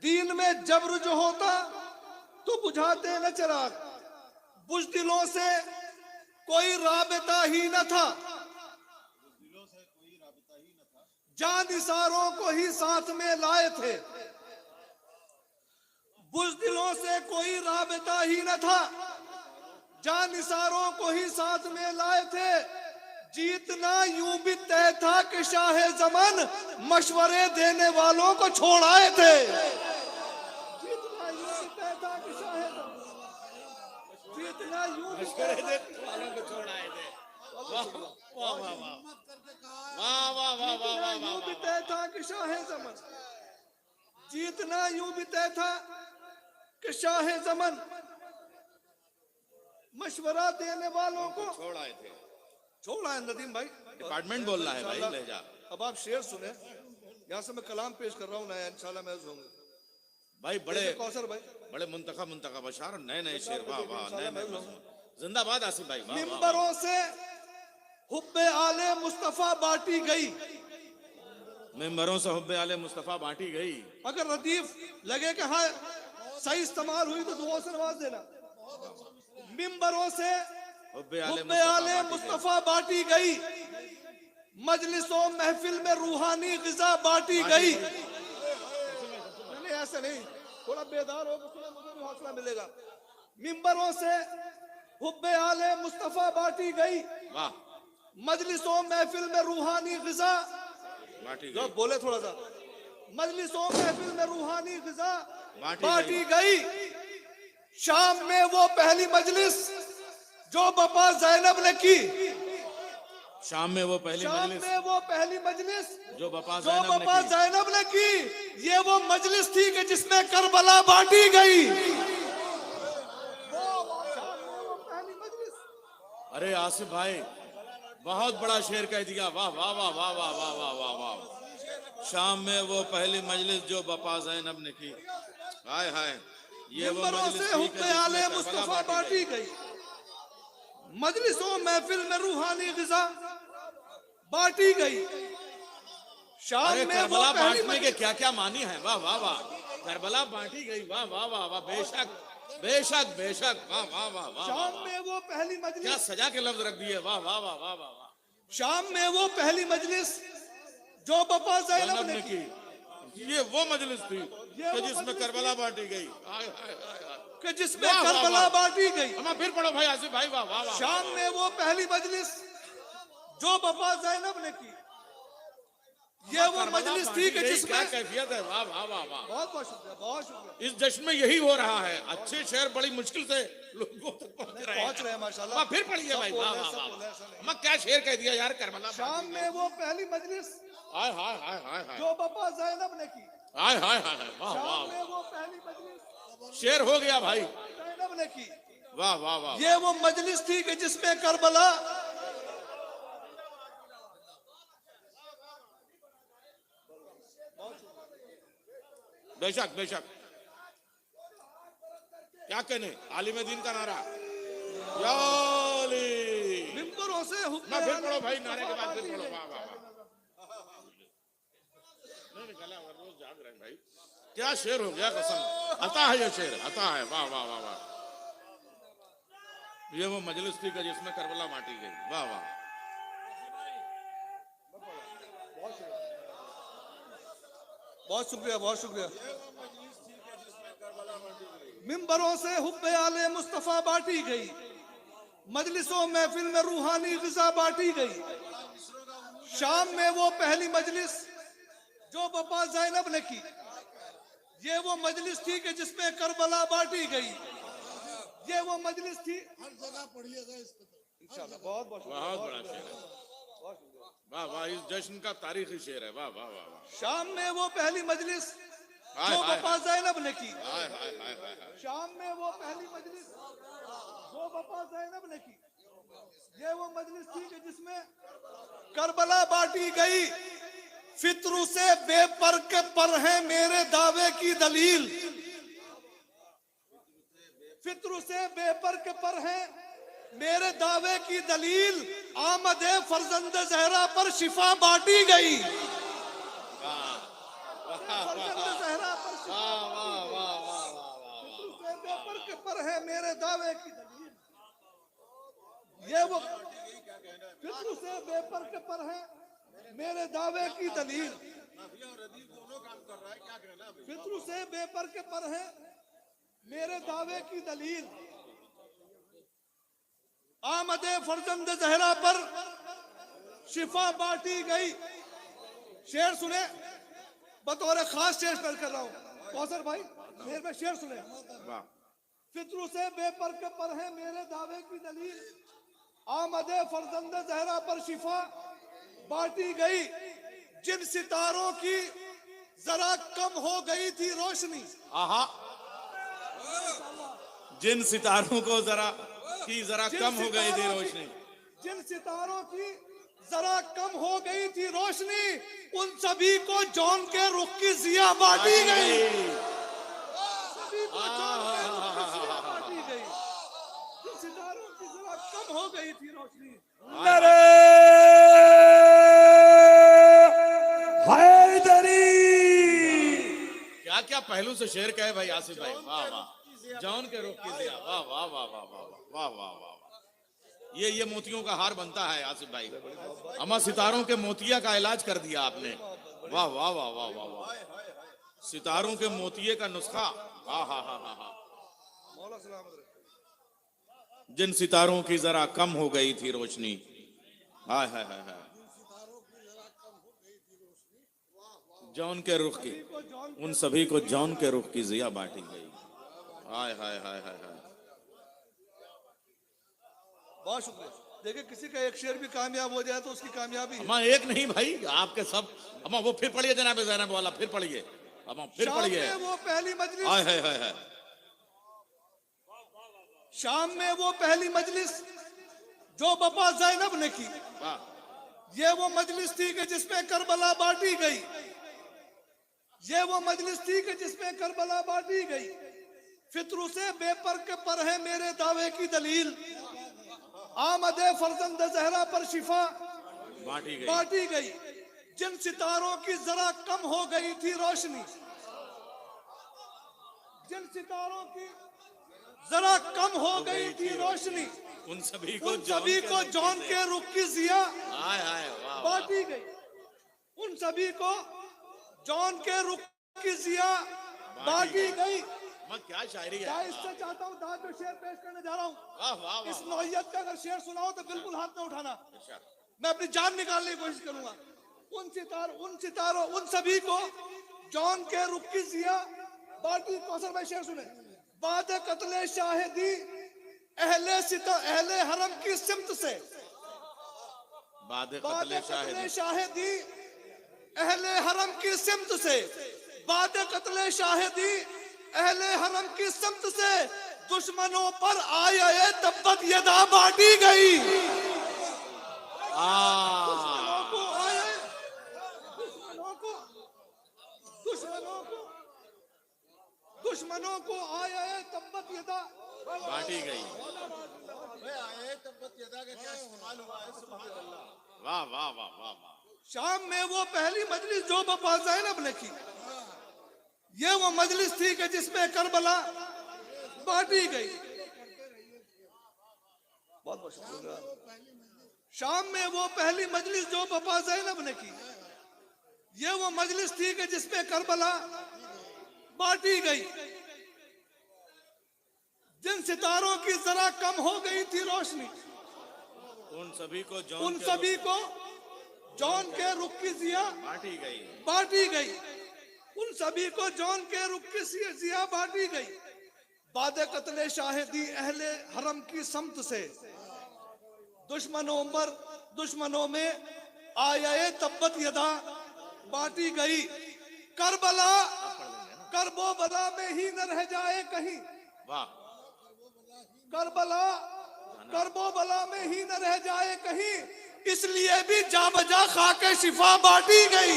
दीन में जब्र जो होता तो बुझाते न चिराग। बुज़दिलों से कोई राबता ही न था, जानिसारों को ही साथ में लाए थे। बुज़दिलों से कोई राबता ही न था, जानिसारों को ही साथ में लाए थे। जीतना यूं भी तय था कि शाह ज़मान मशवरे देने वालों को छोड़ आए थे। जीतना यूं भी तय था कि शाह ज़मान, जीतना यूं भी तय था वालों को छोड़ आए थे। वाह वाह वाह वाह वाह वाह वाह वाह वाह यूं वाह भी वाह। तय था कि शाह ज़मान, जीतना यूं भी तय था कि शाह ज़मान मशवरा देने वालों को छोड़ आए थे। छोड़ा है। नदीम भाई डिपार्टमेंट बोल रहा है भाई, ले जा। अब आप शेर सुने, यहाँ से मैं कलाम पेश कर रहा हूँ, नया इंशाल्लाह महसूस होंगे। भाई बड़े कौसर भाई बड़े मुंतखब बशार, नए नए शेर। वाह वाह, नए नए। जिंदाबाद आसिफ भाई। वाह वाह मिंबरों से हुब्बे आले मुस्तफा बांटी गई। मेंबरों से हुब्बे आले मुस्तफा बांटी गई। अगर रदीफ लगे कि हाँ सही इस्तेमाल हुई तो दुआ से नवाज देना। मिंबरों से हुब्बे हुब्बे आले मुस्तफा बांटी गई, मजलिसों महफिल में रूहानी ग़िज़ा बांटी गई। नहीं ऐसे नहीं, थोड़ा बेदार हो तो थोड़ा मुझे भी हौसला मिलेगा। मिंबरों से हुब्बे आले मुस्तफा बांटी गई, वाह, मजलिसों महफिल में रूहानी ग़िज़ा बांटी जो गई। बोले थोड़ा सा, मजलिसों महफिल में रूहानी ग़िज़ा बांटी बांटी गई। शाम में वो पहली मजलिस जो बपा ज़ैनब ने की, शाम में वो पहली शाम मजलिस में वो पहली मजलिस जो बपा जो ज़ैनब ने बपा की। ज़ैनब ने की, ये वो मजलिस थी कि जिसमें करबला बांटी गई। शाम में वो पहली मजलिस। अरे आसिफ भाई, बहुत बड़ा शेर कह दिया। वाह वाह वाह वाह वाह वाह वाह वाह वाह। शाम में वो पहली मजलिस जो बपा ज़ैनब ने की। हाय हाय, ये वो मिंबरों मजलिस से थी कि हुब्बे जिसमें आले करबला मुस्तफा बांटी बांटी गई। गई, मजलिसों महफिल में रूहानी ग़िज़ा बांटी गई। शाम अरे में वो करबला पहली बांटने के मजलिस। क्या क्या मानी है। वाह वाह वाह, करबला बांटी गई। वाह वाह वाह वाह, बेशक बेशक बेशक। वाह वाह वाह वाह शाम वाह। में वो पहली क्या मजलिस। सजा के लफ्ज रख दिए। वाह वाह वाह वाह वाह वाह। शाम में वो पहली मजलिस जो बपा ज़ैनब ज़ैनब ने ने की, की, ये वो मजलिस थी ये कि वो जिसमें मजलिस करबला बांटी गई। हाय हाय हाय हाय। कि जिसमें वाह, वाह, करबला वाह। बांटी गई। अम्मा फिर पढ़ो भाई आसिफ भाई। वाह वाह वाह। शाम में वो पहली मजलिस जो बपा ज़ैनब ने की, ये वो करबला मजलिस बांटी थी कि गई, जिसमें। क्या कैफियत है। वाह वाह वाह वाह। बहुत बहुत शुक्रिया, बहुत शुक्रिया। इस जश्न में यही हो रहा है। अच्छे शेर बड़ी मुश्किल से लोगों तक पहुंच रहे पहुंच रहे हैं माशाल्लाह। अम्मा फिर पढ़िए सब भाई। बोल वाह रहे हैं, वाह सब वाह। बोल रहे हैं, ऐसा नहीं। अम्मा क्या शेर कह दिया यार। करबला शाम में वो पहली मजलिस हाय हाय हाय हाय हाय जो बपा ज़ैनब ने की, हाय हाय हाय हाय। वाह शाम वाह, में वो पहली मजलिस शेर हो गया भाई। ज़ैनब ने की, वाह वाह वाह। ये वो मजलिस थी कि जिसमें करबला। बेशक बेशक, क्या कहने, आलिम दीन का नारा, या अली। मिंबरों से ना फिर पढ़ो भाई, नारे के बाद फिर पढ़ो। वाह वाह वाह, नहीं निकाला, रोज जाग रहे हैं भाई। क्या शेर हो गया, कसम आता है ये शेर, आता है। वाह वाह वाह वाह, ये वो मजलिस थी कि जिसमें करबला बांटी गई। वाह वाह, बहुत शुक्रिया, बहुत शुक्रिया। मिंबरों से हुब्बे आले मुस्तफा बांटी गई, मजलिसों महफिल में रूहानी ग़िज़ा बांटी गई। शाम में वो पहली मजलिस जो बपा ज़ैनब ने की, ये वो मजलिस थी कि जिसमें करबला बांटी गई। ये वो मजलिस थी, हर जगह पढ़िएगा इसको तो। इंशाल्लाह। बहुत बहुत बहुत बड़ा शेर है। वाह वाह, इस जश्न का तारीखी शेर है। वाह वाह वाह वाह, शाम में वो पहली मजलिस हाय जो हाय बपा ज़ैनब ने की। हाय हाय हाय हाय हाय। शाम में वो पहली मजलिस जो बपा ज़ैनब ने की, ये वो मजलिस थी कि जिसमें करबला बांटी गई। फित्रू से बेपर के पर है मेरे दावे की दलील, फित्रू से बेपर के पर है मेरे दावे की दलील। आमदे फरजंद ज़हरा पर शिफा बांटी गई। फरजंद ज़हरा पर शिफा से बेपर के पर है मेरे दावे की दलील। ये वो फित्रू से बेपर के पर है मेरे दावे की दलील। फित्रू से बेपर के पर है मेरे दावे की दलील। आमदे फरजंद ज़हरा पर शिफा बांटी गई। शेर सुने, बतौर खास शेर पेश कर रहा हूँ। कौसर भाई मेरे में शेर सुने। वाह, फित्रू से बेपर के पर है मेरे दावे की दलील। आमदे फरजंद ज़हरा पर शिफा बांटी गई। जिन सितारों की जरा कम हो गई थी रोशनी, आहा, जिन सितारों को जरा कम हो गई थी रोशनी, जिन सितारों की जरा कम हो गई थी रोशनी, उन सभी को जौन के रुख की जिया बांटी गई। सभी को जौन के रुख की जिया बांटी गई। जिन सितारों की जरा कम हो गई थी रोशनी। क्या क्या पहलू से शेर कहे भाई आसिफ भाई। वाह वाह, जौन के रुख की दिया। वाह वाह वाह वाह वाह वाह वाह वाह। ये मोतियों का हार बनता है आसिफ भाई। अमा सितारों के मोतिया का इलाज कर दिया आपने। वाह वाह वाह वाह वाह वाह, सितारों के मोतिये का नुस्खा। हा हा हा हा हा। जिन सितारों की जरा कम हो गई थी रोशनी, हाय हाय हाय हाय, जौन के रुख की, उन सभी को जौन के रुख की जिया बांटी गई। हाय हाय हाय हाय हाय। बहुत शुक्रिया। देखिए, किसी का एक शेर भी कामयाब हो जाए तो उसकी कामयाबी है। अम्मा एक नहीं भाई, आपके सब। अम्मा वो फिर पढ़िए जनाब ज़ैनब वाला, फिर पढ़िए अम्मा, फिर पढ़िए। शाम में वो पहली मजलिस, हाय हाय हाय हाय। शाम में वो पहली मजलिस जो बपा ज़ैनब ने की, वाह, ये वो मजलिस थी कि जिसमें करबला बांटी गई। ये वो मजलिस थी कि जिसमें करबला बांटी गई। फित्रू से बेपर के पर है मेरे दावे की दलील। आमदे फरजंद ज़हरा पर शिफा बांटी गई। जिन सितारों की जरा कम हो गई थी रोशनी, जिन सितारों की जरा कम हो गई थी रोशनी, उन सभी को जौन के रुख की जिया हाय हाय वाह। बांटी गई। उन सभी को जौन के रुख की जिया बांटी गई। मैं क्या शायरी है। इससे चाहता हूँ दाद में शेर पेश करने जा रहा हूँ। वाह वाह इस नौइयत का अगर शेर सुनाओ तो बिल्कुल हाथ में उठाना। वाह। मैं अपनी जान निकालने की कोशिश करूंगा। उन सितारों उन सभी को जौन के रुख की जिया बांटी। कौसर भाई शेर सुने। बाद कत्ले शाहिदी अहले हरम की सिमत से, बाद कत्ले शाहिदी अहले हरम की सिमत से, बाद कत्ले शाहिदी अहले हरम की सिमत से, दुश्मनों पर आए तब्बत यदा बांटी गई। दुश्मनों को दुश्मनों को आया तब्बत यदा बांटी गई। वाह वाह वाह वाह वाह। शाम में वो पहली मजलिस जो बपा ज़ैनब ने की, ये वो मजलिस थी कि जिसमें करबला बांटी गई। बहुत बहुत शुक्रिया। शाम में वो पहली मजलिस जो बपा ज़ैनब ने की, ये वो मजलिस थी कि जिसमें करबला बांटी गई। जिन सितारों की जरा कम हो गई थी रोशनी, उन सभी को जौन के रुख की जिया बांटी गई। उन सभी को जौन के रुख की जिया बांटी गई। बाद कत्ले शाहिदी अहले हरम की समत से दुश्मनों में आया तब्बत यदा बांटी गई। करबला करबो बला में ही न रह जाए कहीं। वाह। करबला करबो बला में ही न रह जाए कहीं, इसलिए भी जा बजा खाके शिफा बांटी गई।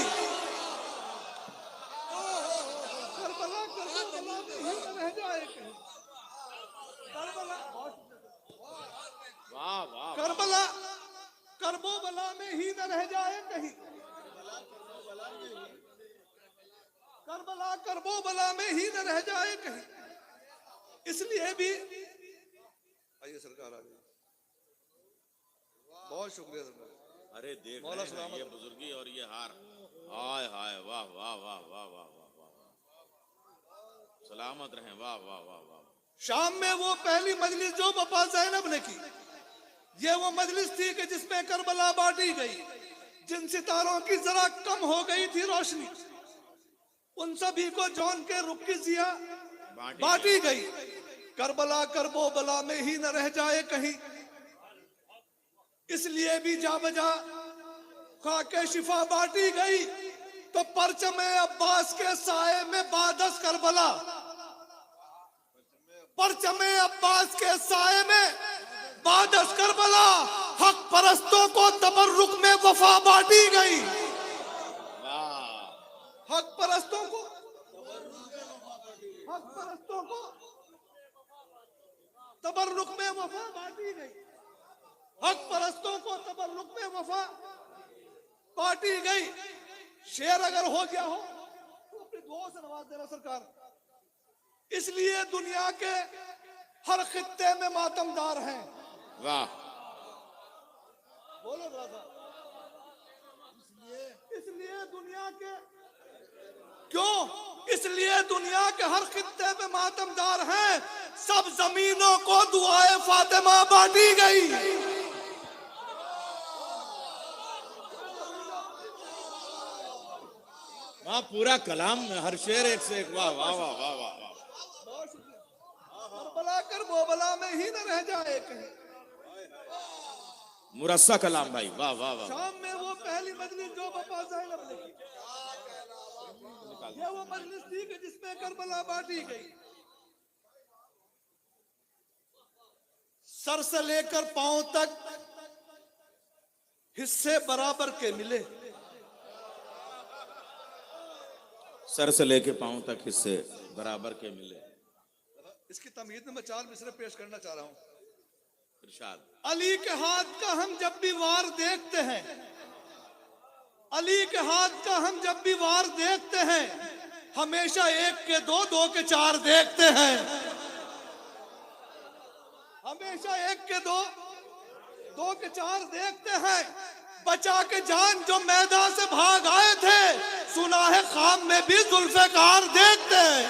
करबला करबो बला में ही न रह जाए कहीं। वाह वाह। करबला करबो बला में ही न रह जाए कहीं। करबला करबो बला में ही न रह जाए कहीं, इसलिए भी आइए सरकार आ गई। बहुत शुक्रिया सरकार। अरे देख मौला रहे हैं ये बुजुर्गी और ये हार। हाय हाय वाह वाह वाह वाह वाह वाह वाह। सलामत रहें। वाह वाह वाह वाह। शाम में वो पहली मजलिस जो बपा ज़ैनब ने की, ये वो मजलिस थी कि जिसमें करबला बांटी गई। जिन सितारों की जरा कम हो गई थी रोशनी, उन सभी को जौन के रुख की जिया बांटी गई। करबला करबो बला में ही न रह जाए कहीं, इसलिए भी जा बजा खाके शिफा बांटी गई। तो परचमे अब्बास के साए में बादस करबला, परचमे अब्बास के साए में बादस करबला, हक परस्तों को तबर्रुक में वफा बांटी गई। हक परस्तों को तबर्रुक में वफा बांटी गई। हक परस्तों को तबर्रुक में वफा बांटी गई। शेर अगर हो गया हो तो अपनी दुआ से नवाज देना सरकार। इसलिए दुनिया के हर खित्ते में मातमदार हैं। वाह। बोलो राजा। इसलिए दुनिया के क्यों? इसलिए दुनिया के हर खित्ते में मातमदार हैं। सब जमीनों को दुआए फातिमा बांटी गई। वाह। पूरा कलाम में हर शेर एक से एक। वाह वाह वाह वाह वाह वाह। करबला कर वो बला में ही न रह जाए कहीं। मुरस्सा कलाम भाई। वाह वाह वाह। शाम में वो पहली मजलिस जो बपा ज़ैनब ने की, ये वो मजलिस थी कि जिसमें करबला बांटी गई। सर से लेकर पांव तक हिस्से बराबर के मिले। सर से लेके पांव तक हिस्से बराबर के मिले। इसकी तमीद में मैं 4 मिसरे पेश करना चाह रहा हूं। इरशाद। अली के हाथ का हम जब भी वार देखते हैं, अली के हाथ का हम जब भी वार देखते हैं, हमेशा 1 के 2, 2 के 4 देखते हैं। हमेशा 1 के 2, 2 के 4 देखते हैं। बचा के जान जो मैदान से भाग आए थे, सुना है खाम में भी जुल्फ़िकार देखते हैं।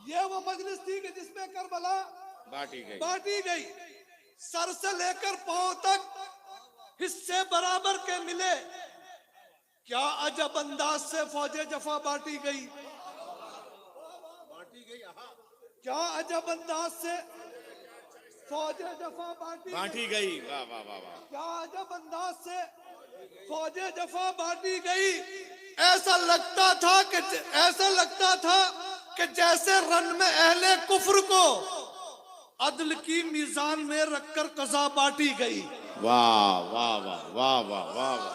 ये वो मजलिस थी कि जिसमें करबला बांटी गई। सर से लेकर पांव तक हिस्से बराबर के मिले। क्या अजब अंदाज से फौजे जफा बांटी गई। क्या अजब अंदाज से फौजे जफा बांटी गई। वाह वाह वाह वाह। क्या अजब अंदाज से फौजे जफा बांटी गई। ऐसा लगता था कि जैसे रन में अहले कुफ्र को अदल की मीजान में रखकर कज़ा बांटी गई। वाह वाह वाह वाह वाह वाह वाह।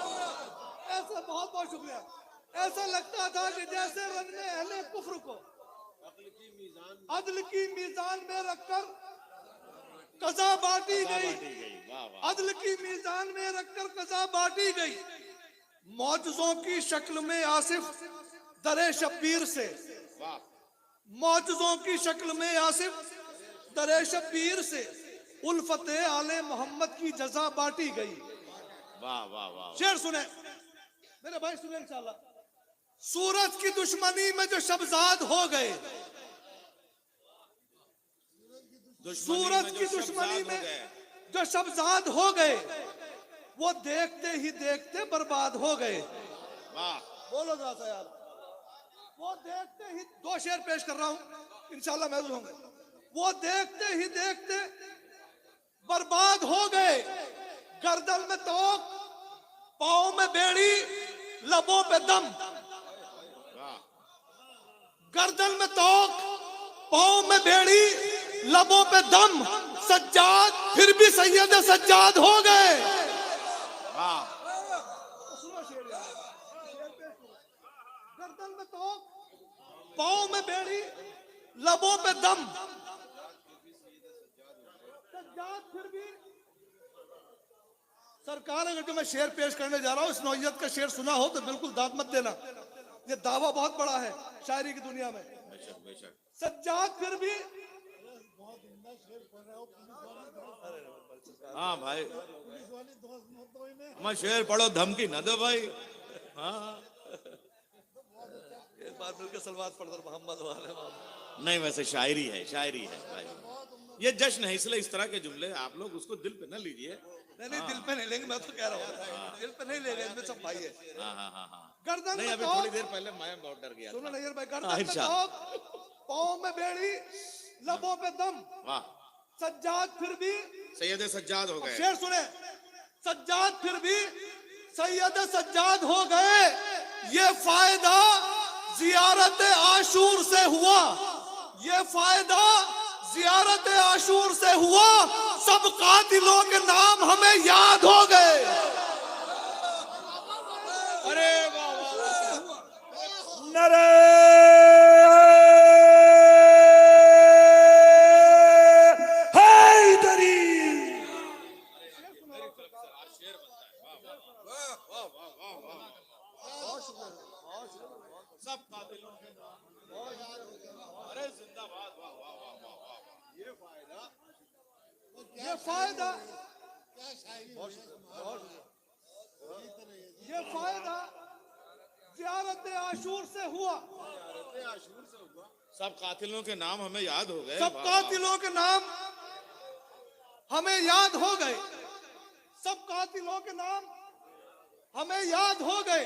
साहब बहुत बहुत शुक्रिया। ऐसा लगता था कि जैसे रंगने अहले कुफ्र को अदल की मीजान में रखकर कज़ा बांटी गई, वाह वाह अदल की मीजान में रखकर कज़ा बांटी गई। मौजज़ों की शक्ल में आसिफ दरे शब्बीर से, वाह मौजज़ों की शक्ल में आसिफ दरे शब्बीर से उल्फते आले मोहम्मद की जजा बांटी गई। वाह वाह वाह शेर सुने मेरे भाई, सुने इंशाल्लाह। सूरज की दुश्मनी में जो शब्जाद हो गए, सूरज की दुश्मनी में जो शब्जाद हो गए, वो देखते ही देखते बर्बाद हो गए। वाह बोलो जरा सा यार। वो देखते ही, दो शेर पेश कर रहा हूं, इंशाल्लाह महसूस होंगे। वो देखते ही देखते बर्बाद हो गए। गर्दन में तोक, पाँव में बेड़ी, लबों पे दम। गर्दन में तोक, पाँव में बेड़ी, लबों पे दम। सज्जाद फिर भी सैयद सज्जाद हो गए। वाह गर्दन में तोक, पाँव में बेड़ी, लबों पे दम। सज्जाद फिर भी। सरकार अगर जो मैं शेर पेश करने जा रहा हूं, इस नौइयत का शेर सुना हो तो बिल्कुल दाद मत देना। ये दावा बहुत बड़ा है शायरी की दुनिया में। बेशक बेशक सज्जाद फिर भी। हाँ भाई मैं शेर पढ़ो, धमकी न दो भाई। हाँ एक बार मिलकर सलवात पढ़ दो मोहम्मद वाले मोहम्मद। नहीं वैसे शायरी है भाई। ये जश्न है, इसलिए इस तरह के जुमले आप लोग उसको दिल पे न लीजिए। नहीं दिल पे नहीं लेंगे, मैं तो कह रहा हूँ दिल पे नहीं ले रहे, इनमें सब भाई है। हाँ गर्दन नहीं में अभी तोक, थोड़ी देर पहले मैं बहुत डर गया सुनो था। नहीं भाई। गर्दन में इरशाद। तोक, पाँव में बेड़ी, लबों पे दम। वाह सज्जाद फिर भी। सैयद सज्जाद हो गए। शेर सुने। सज्जाद फिर भी सैयद सज्जाद हो गए। ये फायदा जियारत आशूर से हुआ, ये फायदा जियारत आशूर से हुआ। सब कातिलों के नाम हमें याद हो गए। अरे वाह वाह नरे हैदरी। सब कातिलों के नाम। अरे जिंदाबाद। वाह वाह वाह वाह वाह। ये फायदा, ये फायदा जियारत आशूर से हुआ। सब कातिलों के नाम हमें याद हो गए। सब वाह, कातिलों के नाम हमें याद हो गए। सब कातिलों के नाम हमें याद हो गए।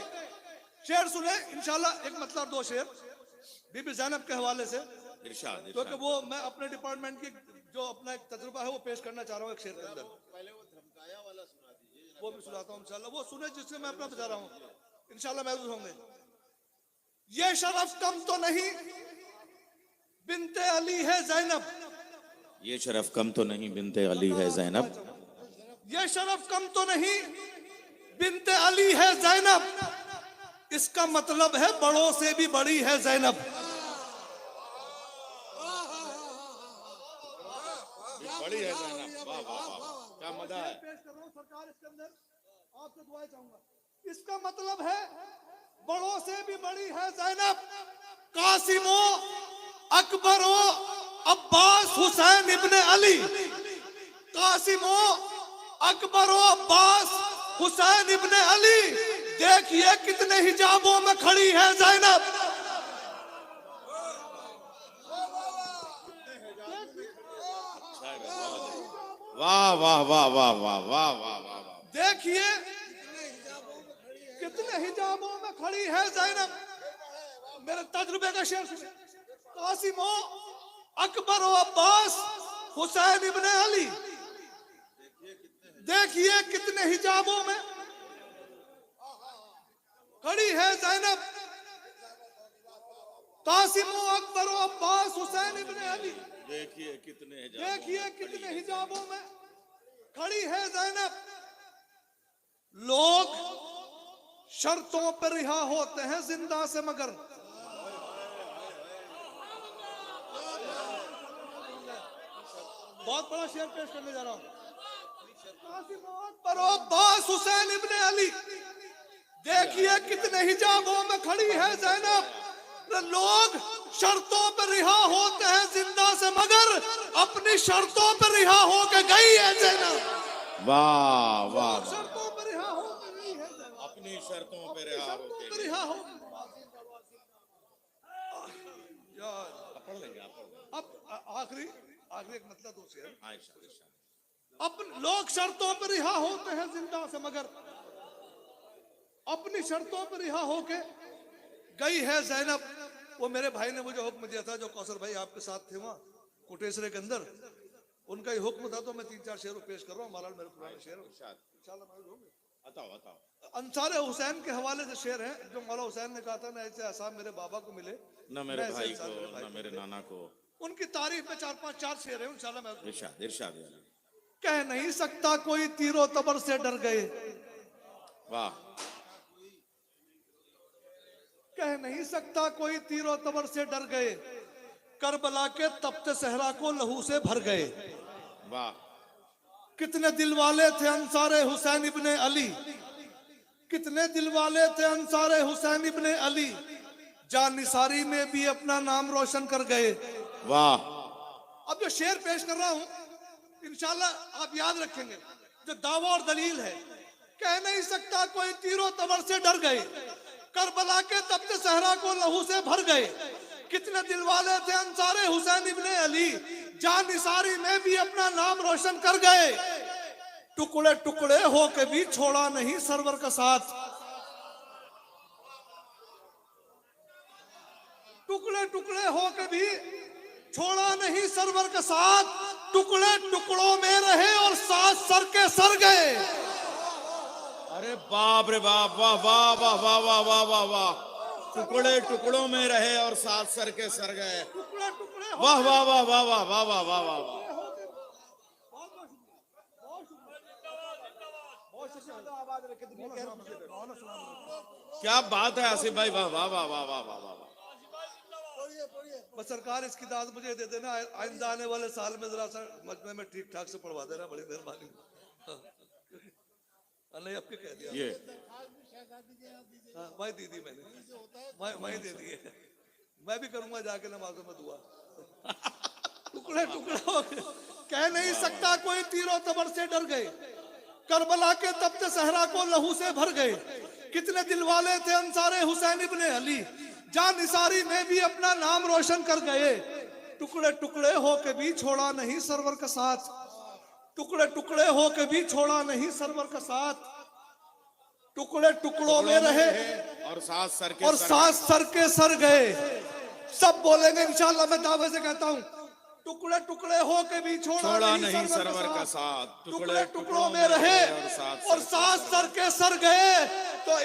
शेर सुने इंशाल्लाह, एक मतलब दो शेर बीबी ज़ैनब के हवाले से, वाह। इरशाद क्योंकि इरशाद। वो मैं अपने डिपार्टमेंट की जो अपना एक तजुर्बा है वो पेश करना चाह रहा हूँ एक शेर के अंदर। वो भी सुनाता हूँ इंशाल्लाह, वो सुने जिससे मैं अपना बता रहा हूँ इंशाल्लाह महसूस होंगे। ये शरफ कम तो नहीं बिनते अली है ज़ैनब, ये शरफ कम तो नहीं बिनते अली है ज़ैनब। ये शरफ कम तो नहीं बिनते अली है ज़ैनब। इसका मतलब है बड़ों से भी बड़ी है ज़ैनब। बड़ी है ज़ैनब। वाह वाह वाह क्या मजा है। पेश कर रहा हूं सरकार, इसके अंदर आपसे दुआएं चाहूंगा। इसका मतलब है बड़ों से भी बड़ी है ज़ैनब। कासिमो, अकबरो, अब्बास, हुसैन इब्ने अली। कासिमो, अकबरो, अब्बास, हुसैन इब्ने अली। देखिए कितने हिजाबों में खड़ी है ज़ैनब। वाह वाह वाह वाह वाह वाह वाह वाह वाह। देखिए कितने हिजाबों में खड़ी है ज़ैनब। मेरे तजुर्बे का शेर सुनिए। कासिमो, अकबर और अब्बास, हुसैन इब्ने अली। देखिए कितने हिजाबों में खड़ी है ज़ैनब। कासिमो, अकबर और अब्बास, हुसैन इब्ने अली। देखिए कितने हिजाब। देखिए कितने हिजाबों में खड़ी है ज़ैनब। लोग शर्तों पर रिहा होते हैं जिंदा से मगर बहुत बड़ा शेर पेश करने जा रहा हूं। पर अब्बास हुसैन इब्ने अली, देखिए कितने हिजाबों में खड़ी है जैनब। लोग शर्तों पर रिहा होते हैं जिंदा से मगर अपनी शर्तों पर रिहा होके गई है जैनब। वाह वाह, शर्तों पर रिहा होके गई है जैनब। अपनी शर्तों पे रिहा होके पर रिहा हो यार। पढ़ लेंगे, आप पढ़ लेंगे। अब आखिरी आखिरी एक मतलब दूसरी है। आयशा, आयशा। अपन लोग शर्तों पर रिहा होते हैं जिंदा से मगर अपनी शर्तों पर रिहा होके गई है जैनब। वो मेरे भाई ने मुझे हुक्म दिया था, जो कौसर भाई आपके साथ थे वहाँ कोटेसरे के अंदर, उनका ही हुक्म था, तो मैं 3-4 शेर पेश कर रहा हूँ। मालाल मेरे पुराने शेर इंशाल्लाह मालूम होंगे। बताओ बताओ। अंसार हुसैन के हवाले से शेर है, जो मौला हुसैन ने कहा था ना, ऐसे आसाम मेरे बाबा को मिले न मेरे न ऐसे भाई एहसान को, न मेरे नाना को। उनकी तारीफ में 4-5 शेर है इंशाल्लाह मैं इरशाद इरशाद। कह नहीं सकता कोई तीरो तबर से डर गए, वाह। कह नहीं सकता कोई तीरो तबर से डर गए, करबला के तपते सहरा को लहू से भर गए। वाह। कितने दिल वाले थे अंसारे हुसैन इब्ने अली, कितने दिल वाले थे अंसारे हुसैन इब्ने अली, जान निसारी में भी अपना नाम रोशन कर गए। वाह। अब जो शेर पेश कर रहा हूं इंशाल्लाह आप याद रखेंगे, जो दावा और दलील है। कह नहीं सकता कोई तीरों तबर से डर गए, करबला के तपते सहरा को लहू से भर गए। कितने दिल वाले थे अंसारे हुसैन इब्ने अली, जान निसारी में भी अपना नाम रोशन कर गए। टुकड़े टुकड़े होके भी छोड़ा नहीं सरवर का साथ, टुकड़े टुकड़े होके भी छोड़ा नहीं सरवर का साथ। टुकड़े टुकड़ों में रहे और साथ सर के सर गए। अरे बाप रे बाप, वाह वाह वाह वाह वाह वाह वाह वाह। टुकड़े टुकड़ों में रहे और साथ सर के सर गए। टुकड़े टुकड़े वाह वाह वाह वाह वाह वाह वाह वाह वाह वाह। क्या बात है आसिफ भाई, वाह वाह वाह वाह वाह वाह वाह। बस सरकार इसकी दाद मुझे दे देना, आइंदा आने वाले साल में जरा सा मजमे में ठीक ठाक से पढ़वा देना, बड़ी मेहरबानी। नहीं आपके कह दिया ये भाई दीदी, मैंने वही दे दिए। मैं भी करूंगा जाके नमाजों में दुआ। टुकड़े टुकड़े हो गए, कह नहीं सकता कोई तीरों तबर से डर गए, करबला के तपते सहरा को लहू से भर गए। कितने दिल वाले थे अंसारे हुसैन इब्ने अली, जान निसारी में भी अपना नाम रोशन कर गए। टुकड़े टुकड़े होके भी छोड़ा नहीं सरवर का साथ, टुकड़े टुकड़े होके भी छोड़ा नहीं सरवर का साथ। टुकड़े टुकड़ों में रहे और साथ सर के और साथ सर के सर गए। सब बोलेंगे इंशाल्लाह, मैं दावे से कहता हूँ। टुकड़े टुकड़े होके भी छोड़ा नहीं सरवर का साथ, टुकड़े टुकड़ों में रहे और साथ सर के सर गए। तो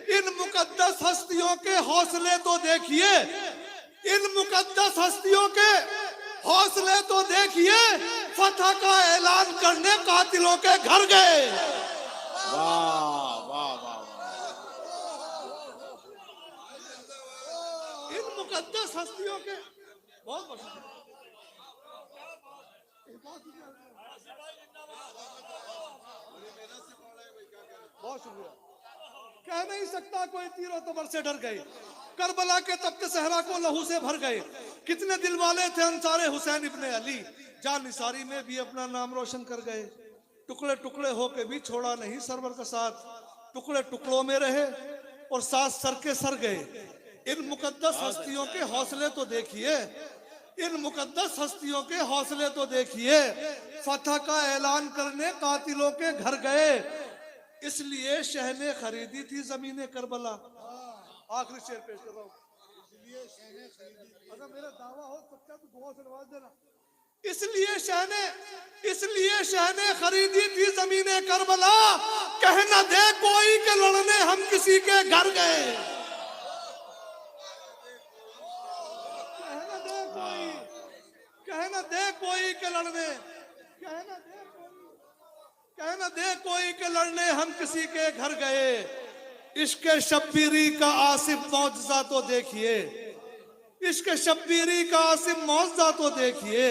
इन मुकद्दस हस्तियों के हौसले तो देखिए, इन मुकद्दस हस्तियों के हौसले तो देखिए, फतह का ऐलान करने कातिलों के घर गए। वाह वाह वाह। इन मुकद्दस हस्तियों के बहुत बहुत शुक्रिया। कह नहीं सकता कोई तीरों तबर से डर गए, करबला के तपते सहरा को लहू से भर गए। कितने दिल वाले थे अंसारे हुसैन इब्ने अली, जान निसारी में भी अपना नाम रोशन कर गए। टुकड़े टुकड़े होके भी छोड़ा नहीं सरवर का साथ, टुकड़े टुकड़ों में रहे और साथ सर के सर गए। इन मुकद्दस हस्तियों के हौसले तो देखिए, इन मुकद्दस हस्तियों के हौसले तो देखिए, फतह का ऐलान करने कातिलों के घर गए। इसलिए शह ने खरीदी थी जमीने करबला। आखिरी शेर पेश कर रहा हूँ। अगर मेरा दावा हो सच्चा तो दुआ से नवाज देना। इसलिए शह ने खरीदी थी जमीने करबला, कह न दे कोई के लड़ने हम किसी के घर गए। कह न दे कोई के लड़ने, कह न दे कोई के लड़ने हम किसी के घर गए। इश्क शब्बीरी का आसिफ मौजज़ा तो देखिए, इश्क शब्बीरी का आसिफ मौजज़ा तो देखिए।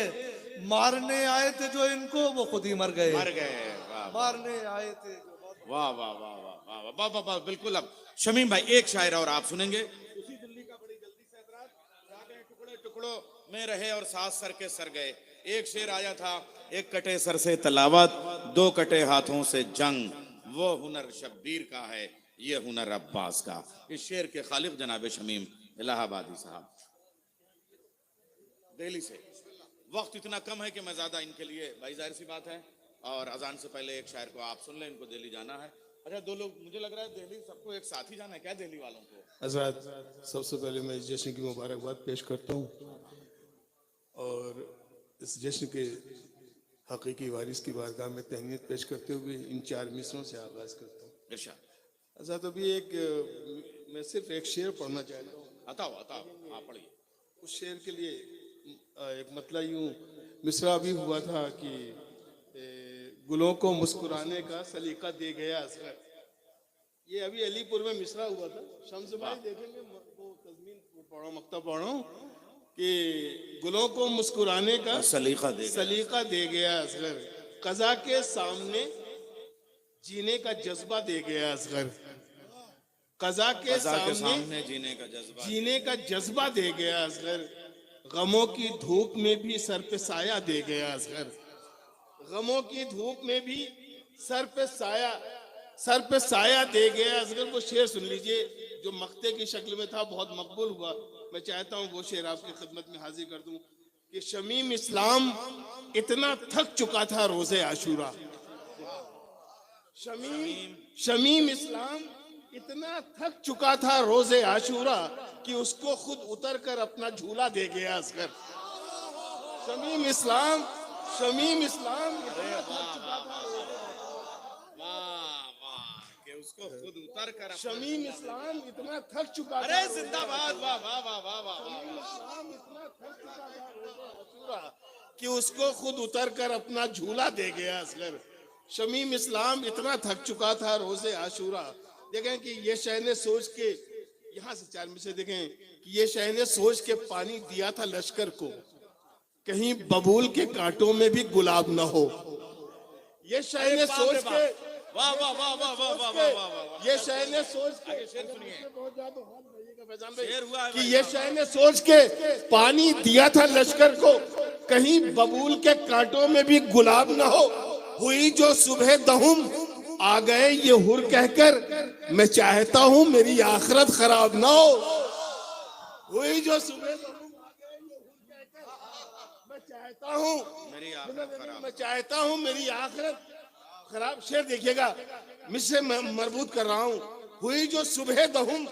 मारने आए थे जो इनको वो खुद ही मर गए। मर गए। वाह मारने आए थे वाह वाह वाह वाह वाह वाह वाह वाह वाह, बिल्कुल। अब शमीम भाई एक शायर और आप सुनेंगे। उसी दिल्ली का बड़ी जल्दी से ऐतराज, जागे टुकड़े टुकड़ों में रहे और सात सर के सर गए। एक शेर आया था, एक कटे सर से तलावत, दो कटे हाथों से जंग, वो हुनर शब्बीर का है, ये हुनर अब्बास का। इस शेर के खालिक जनाब शमीम इलाहाबादी साहब, दिल्ली से। वक्त इतना कम है कि मैं ज्यादा इनके लिए, भाई जाहिर सी बात है, और अजान से पहले एक शायर को आप सुन लें, इनको दिल्ली जाना है। अच्छा, दो लोग, मुझे लग रहा है दिल्ली सबको एक साथ ही जाना है क्या, दिल्ली वालों को? हज़रात, सबसे पहले मैं इस जश्न की मुबारकबाद पेश करता हूँ और इस जश्न के हकीकी वारिस की बारगाह में तहनीत पेश करते हुए इन 4 मिसरों से आगाज़ करता हूँ। इरशाद। हज़रात, अभी मैं सिर्फ एक शेर पढ़ना चाहता हूँ। बताओ बताओ, आप पढ़िए। उस शेर के लिए एक मतलब यूँ मिसरा भी हुआ था कि गुलों को मुस्कुराने का सलीका दे गया असगर। ये अभी अलीपुर में मिसरा हुआ था। शम्स भाई देखेंगे वो तज़मीन पढ़ो, मक्तब पढ़ो कि गुलों को मुस्कुराने का सलीका दे गया असगर, कज़ा के सामने जीने का जज्बा दे गया असगर, कज़ा के सामने जीने का जज्बा दे गया असगर, गमों की धूप में भी सर पे साया दे गया असगर, गमों की धूप में भी सर पे साया दे गया असगर। वो शेर सुन लीजिए जो मक्ते की शक्ल में था, बहुत मकबूल हुआ। मैं चाहता हूँ वो शेर आपकी खिदमत में हाजिर कर दूं कि शमीम इस्लाम इतना थक चुका था रोजे आशूरा, शमीम इस्लाम इतना थक चुका था रोजे आशूरा कि उसको खुद उतर कर अपना झूला दे गया असगर। शमीम इस्लाम इतना थक चुका था, उसको खुद उतर कर शमीम इस्लाम इतना थक चुका था, अरे जिंदाबाद, वाह वाह वाह वाह वाह। शमीम इस्लाम इतना थक चुका था रोजे आशूरा कि उसको खुद उतर कर अपना झूला दे गया असगर। शमीम इस्लाम इतना थक चुका था रोजे आशूरा। देखें कि ये शह ने सोच के, यहाँ से 4 में से देखें कि ये शह ने सोच के पानी दिया था लश्कर को, कहीं बबूल के कांटों में भी गुलाब न हो। ये शह ने सोच के, वाह वाह वाह वाह वाह वाह वाह वाह। ये शह ने सोच के, शेर सुनिए। कि ये शह ने सोच के पानी दिया था लश्कर को, कहीं बबूल के कांटों में भी गुलाब न हो। हुई जो सुबह दहुम आ गए ये हुर कहकर, मैं चाहता हूँ मेरी आखिरत खराब ना हो। हुई जो सुबह दहुम आ गए ये हुर कहकर, मैं चाहता हूँ मेरी आखिरत खराब। शेर देखिएगा, मिससे मरबूत कर रहा हूँ। हुई जो सुबह दहुम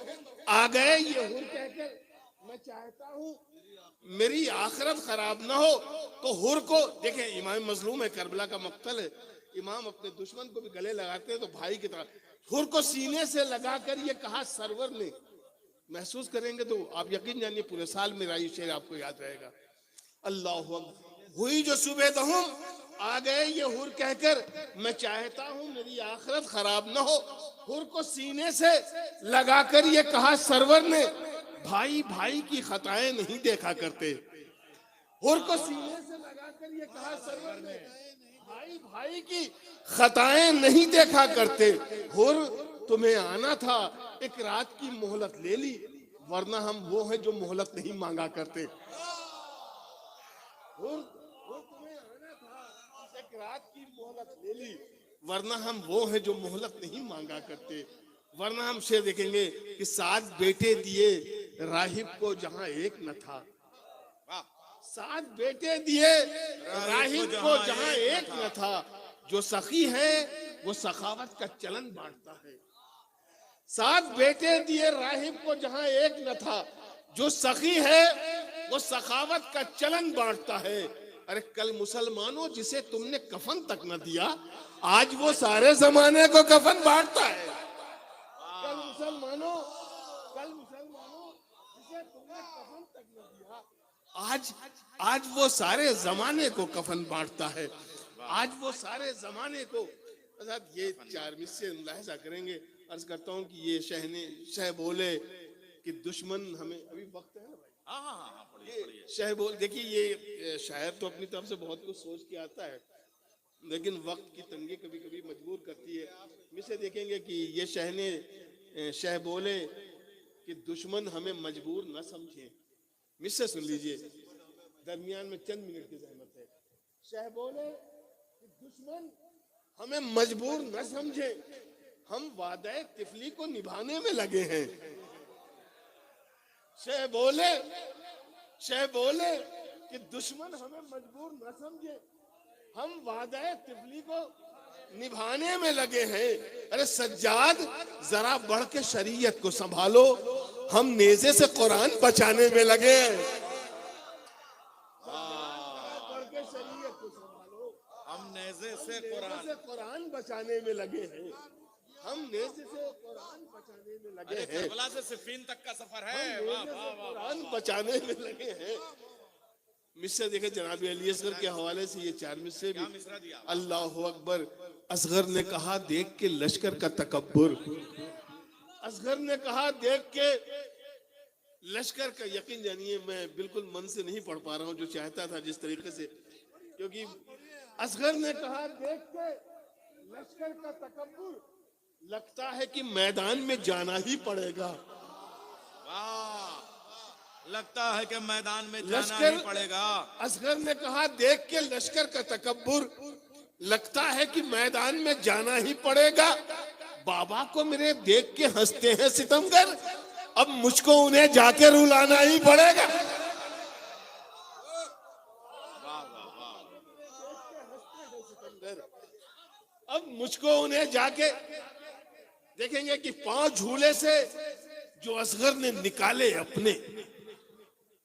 आ गए ये हुर कहकर, मैं चाहता हूँ मेरी आखिरत खराब ना हो। तो हुर को देखें, इमाम मजलूम है, करबला का मक्तल है। इमाम अपने दुश्मन को भी गले लगाते हैं तो भाई की तरह। हुर को सीने से लगाकर ये कहा सरवर ने, महसूस करेंगे तो आप यकीन जानिए पूरे साल मेरा ये शेर आपको याद रहेगा। अल्लाह अकबर। हुई जो सुबह दहुम आ गए ये हुर कहकर, मैं चाहता हूँ मेरी आखिरत खराब न हो। हुर को सीने से लगाकर ये कहा सरवर ने, भाई भाई की खताएं नहीं देखा करते। हुर को सीने से लगाकर ये कहा सरवर ने, भाई भाई की खताएं नहीं देखा करते। हुर तुम्हें आना था, एक रात की मोहलत ले ली, वरना हम वो हैं जो मोहलत नहीं मांगा करते। हुर तुम्हें आना था, एक रात की मोहलत ले ली, वरना हम वो हैं जो मोहलत नहीं मांगा करते। वरना हम शेर देखेंगे कि 7 बेटे दिए राहिब को जहां एक न था। 7 बेटे दिए राहिब को जहां एक न था। जो सखी है वो सखावत का चलन बांटता है। 7 बेटे दिए राहिब को जहां एक न था। जो सखी है वो सखावत का चलन बांटता है। अरे कल मुसलमानों जिसे तुमने कफन तक न दिया, आज वो सारे जमाने को कफन बांटता है। कल मुसलमानों जिसे तुमने कफन तक न दिया, आज वो सारे जमाने को कफन बांटता है। आज वो सारे जमाने को। ये 4 मिसरे मुलाहिजा करेंगे अर्ज करता हूँ कि ये शह बोले कि दुश्मन हमें, अभी वक्त है ना भाई, हाँ हाँ हाँ हाँ, पढ़िए पढ़िए। शह बोल, देखिए ये शायर तो अपनी तरफ से बहुत कुछ सोच के आता है, लेकिन वक्त की तंगी कभी कभी मजबूर करती है। मिसे देखेंगे कि ये शह बोले कि दुश्मन हमें मजबूर न समझे। मिससे सुन लीजिए, दरमियान में चंद मिनट की जहमत है। शह बोले कि दुश्मन हमें मजबूर न समझे, हम वादे तिफली को निभाने में लगे हैं। शह बोले कि दुश्मन हमें मजबूर न समझे, हम वादे तिफली को निभाने में लगे हैं। अरे सज्जाद जरा बढ़ के शरीयत को संभालो, हम नेज़े से कुरान बचाने में लगे हैं। बढ़ के शरीयत को संभालो, हम नेज़े से नेज़े से कुरान बचाने में लगे हैं। हम नेज़े से कुरान बचाने में लगे अरे हैं। करबला से सिफीन तक का सफर है। वाह वाह वाह। कुरान बचाने में लगे हैं। मिस्र देखे जनाब अली असगर के हवाले से ये 4 मिसरे क्या भी। मिसरा दिया? अल्लाह अकबर। असगर ने कहा देख के लश्कर का तकब्बुर, असगर ने कहा देख के लश्कर का, यकीन जानिए मैं बिल्कुल मन से नहीं पढ़ पा रहा हूँ जो चाहता था जिस तरीके से, क्योंकि असगर ने कहा देख के लश्कर का तकब्बुर, लगता है कि मैदान में जाना ही पड़ेगा। वाह, लगता है कि मैदान में जाना लश्कर, ही पड़ेगा। असगर ने कहा देख के लश्कर का तकब्बुर, लगता है कि मैदान में जाना ही पड़ेगा। बाबा को मेरे देख के हंसते हैं सितमगर, अब मुझको उन्हें जाके रुलाना ही पड़ेगा। अब मुझको उन्हें जाके, देखेंगे कि 5 झूले से जो असगर ने निकाले अपने,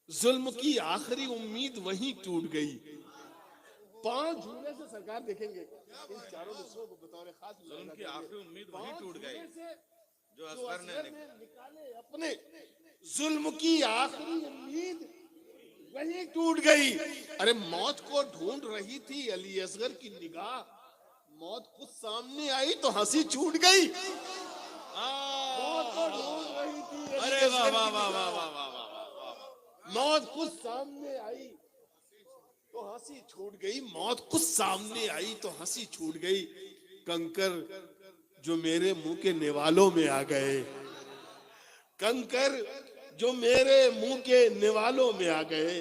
जुल्म की आखिरी उम्मीद वहीं टूट गई। 5 झूले से सरकार देखेंगे इन चारों मिसरों को बतौर खास उनकी आखिरी उम्मीद वहीं टूट गई जो जो असगर ने असगर ने निकाले अपने, जुल्म की आखिरी उम्मीद वहीं टूट गई। अरे मौत को ढूंढ रही थी अली असगर की निगाह, मौत खुद सामने आई तो हंसी छूट गई। मौत को ढूंढ रही थी अली अरे वाह असगर वाह की वाह निगाह, वाह वाह वाह वाह। मौत खुद सामने आई तो हंसी छूट गई, मौत खुद सामने आई तो हंसी छूट गई। कंकर जो मेरे मुंह के निवालों में आ गए, कंकर जो मेरे मुंह के निवालों में आ गए,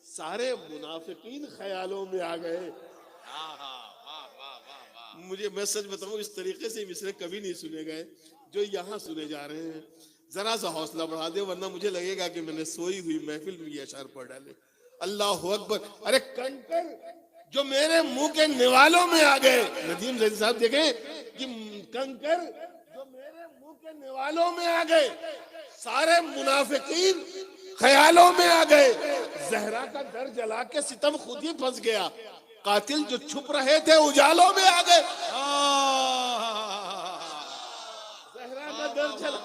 सारे मुनाफिकीन ख्यालों में आ गए। मुझे, मैं सच बताऊं, इस तरीके से मिसरे कभी नहीं सुने गए जो यहाँ सुने जा रहे हैं। जरा सा हौसला बढ़ा दे, वरना मुझे लगेगा कि मैंने सोई हुई महफिल में ये अशार पढ़ डाले। अल्लाह अकबर। अरे कंकर जो मेरे मुंह के निवालों में आ गए, नदीम जैद साहब देखें कि कंकर जो मेरे मुंह के निवालों में आ गए, सारे मुनाफिकीन ख्यालों में आ गए। जहरा का दर जला के सितम खुद ही फंस गया, कातिल जो छुप रहे थे उजालों में आ गए। जहरा का दर जला,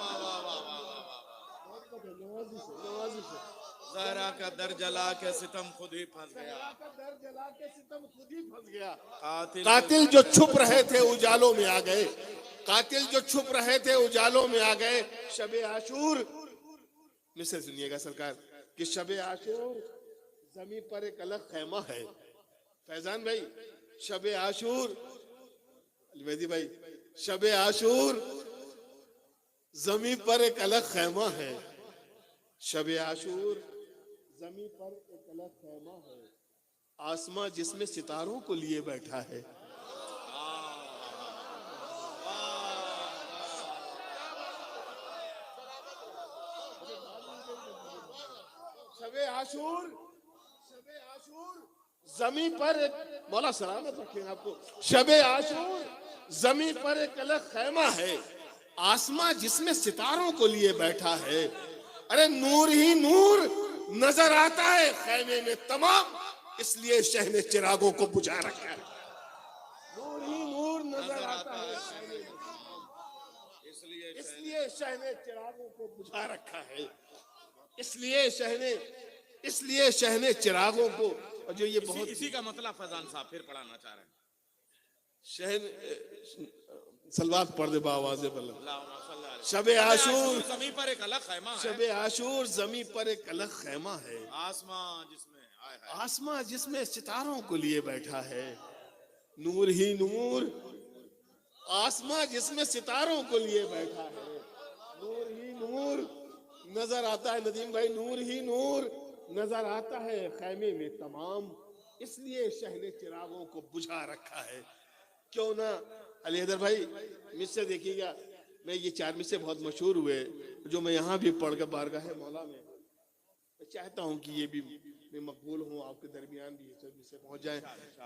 जहरा का दर जला के सितम खुद ही फंस गया, का दर जला के सितम खुद ही फंस गया। कातिल कातिल जो छुप रहे थे उजालों में आ गए, कातिल जो छुप रहे थे उजालों में आ गए। शबे आशूर, मिसर सुनिएगा सरकार, कि शबे आशूर जमीन पर एक अलग खैमा है। फैजान भाई, शबे आशूर, मेहदी भाई, शबे आशूर जमीन पर एक अलग खैमा है। शबे आशूर जमीन पर एक अलग खैमा है, आसमां जिसमें सितारों को लिए बैठा है। शबे आशूर, शबे आशूर जमीन पर एक, मौला सलामत रखें आपको, शबे आशूर जमीन पर एक अलग खैमा है, आसमां जिसमें सितारों को लिए बैठा है। अरे नूर ही नूर नजर आता है खैमे में तमाम, इसलिए शह ने चिरागों को बुझा रखा है। नूर ही नूर नजर आता है खैमे में, इसलिए शह ने चिरागों को बुझा रखा है। इसलिए शह ने चिरागों को, और जो ये बहुत इसी का मतलब फैजान साहब फिर पढ़ाना चाह रहे हैं। शह सलवात पढ़ दे बावाज़े बुलंद। अल्लाहुम्मा सल्ली अलैहि। शबे आशूर, जमीन पर एक अलग खैमा है, शबे आशूर जमी पर एक अलग खैमा है, आसमां जिसमें आए है, आसमां जिसमें सितारों को लिए बैठा है, नूर ही नूर, आसमां जिसमें सितारों को लिए बैठा है, नूर ही नूर नजर आता है। नदीम भाई, नूर ही नूर नजर आता है खैमे में तमाम, इसलिए शहने चिरागों को बुझा रखा है। क्यों ना अली हैदर भाई मिससे देखिएगा, मैं ये 4 मिससे बहुत मशहूर हुए जो मैं यहाँ भी पढ़ कर बारगाह मौला में, मैं चाहता हूँ कि ये भी मैं मकबूल हूँ, आपके दरमियान भी ये सब मिससे पहुँच जाए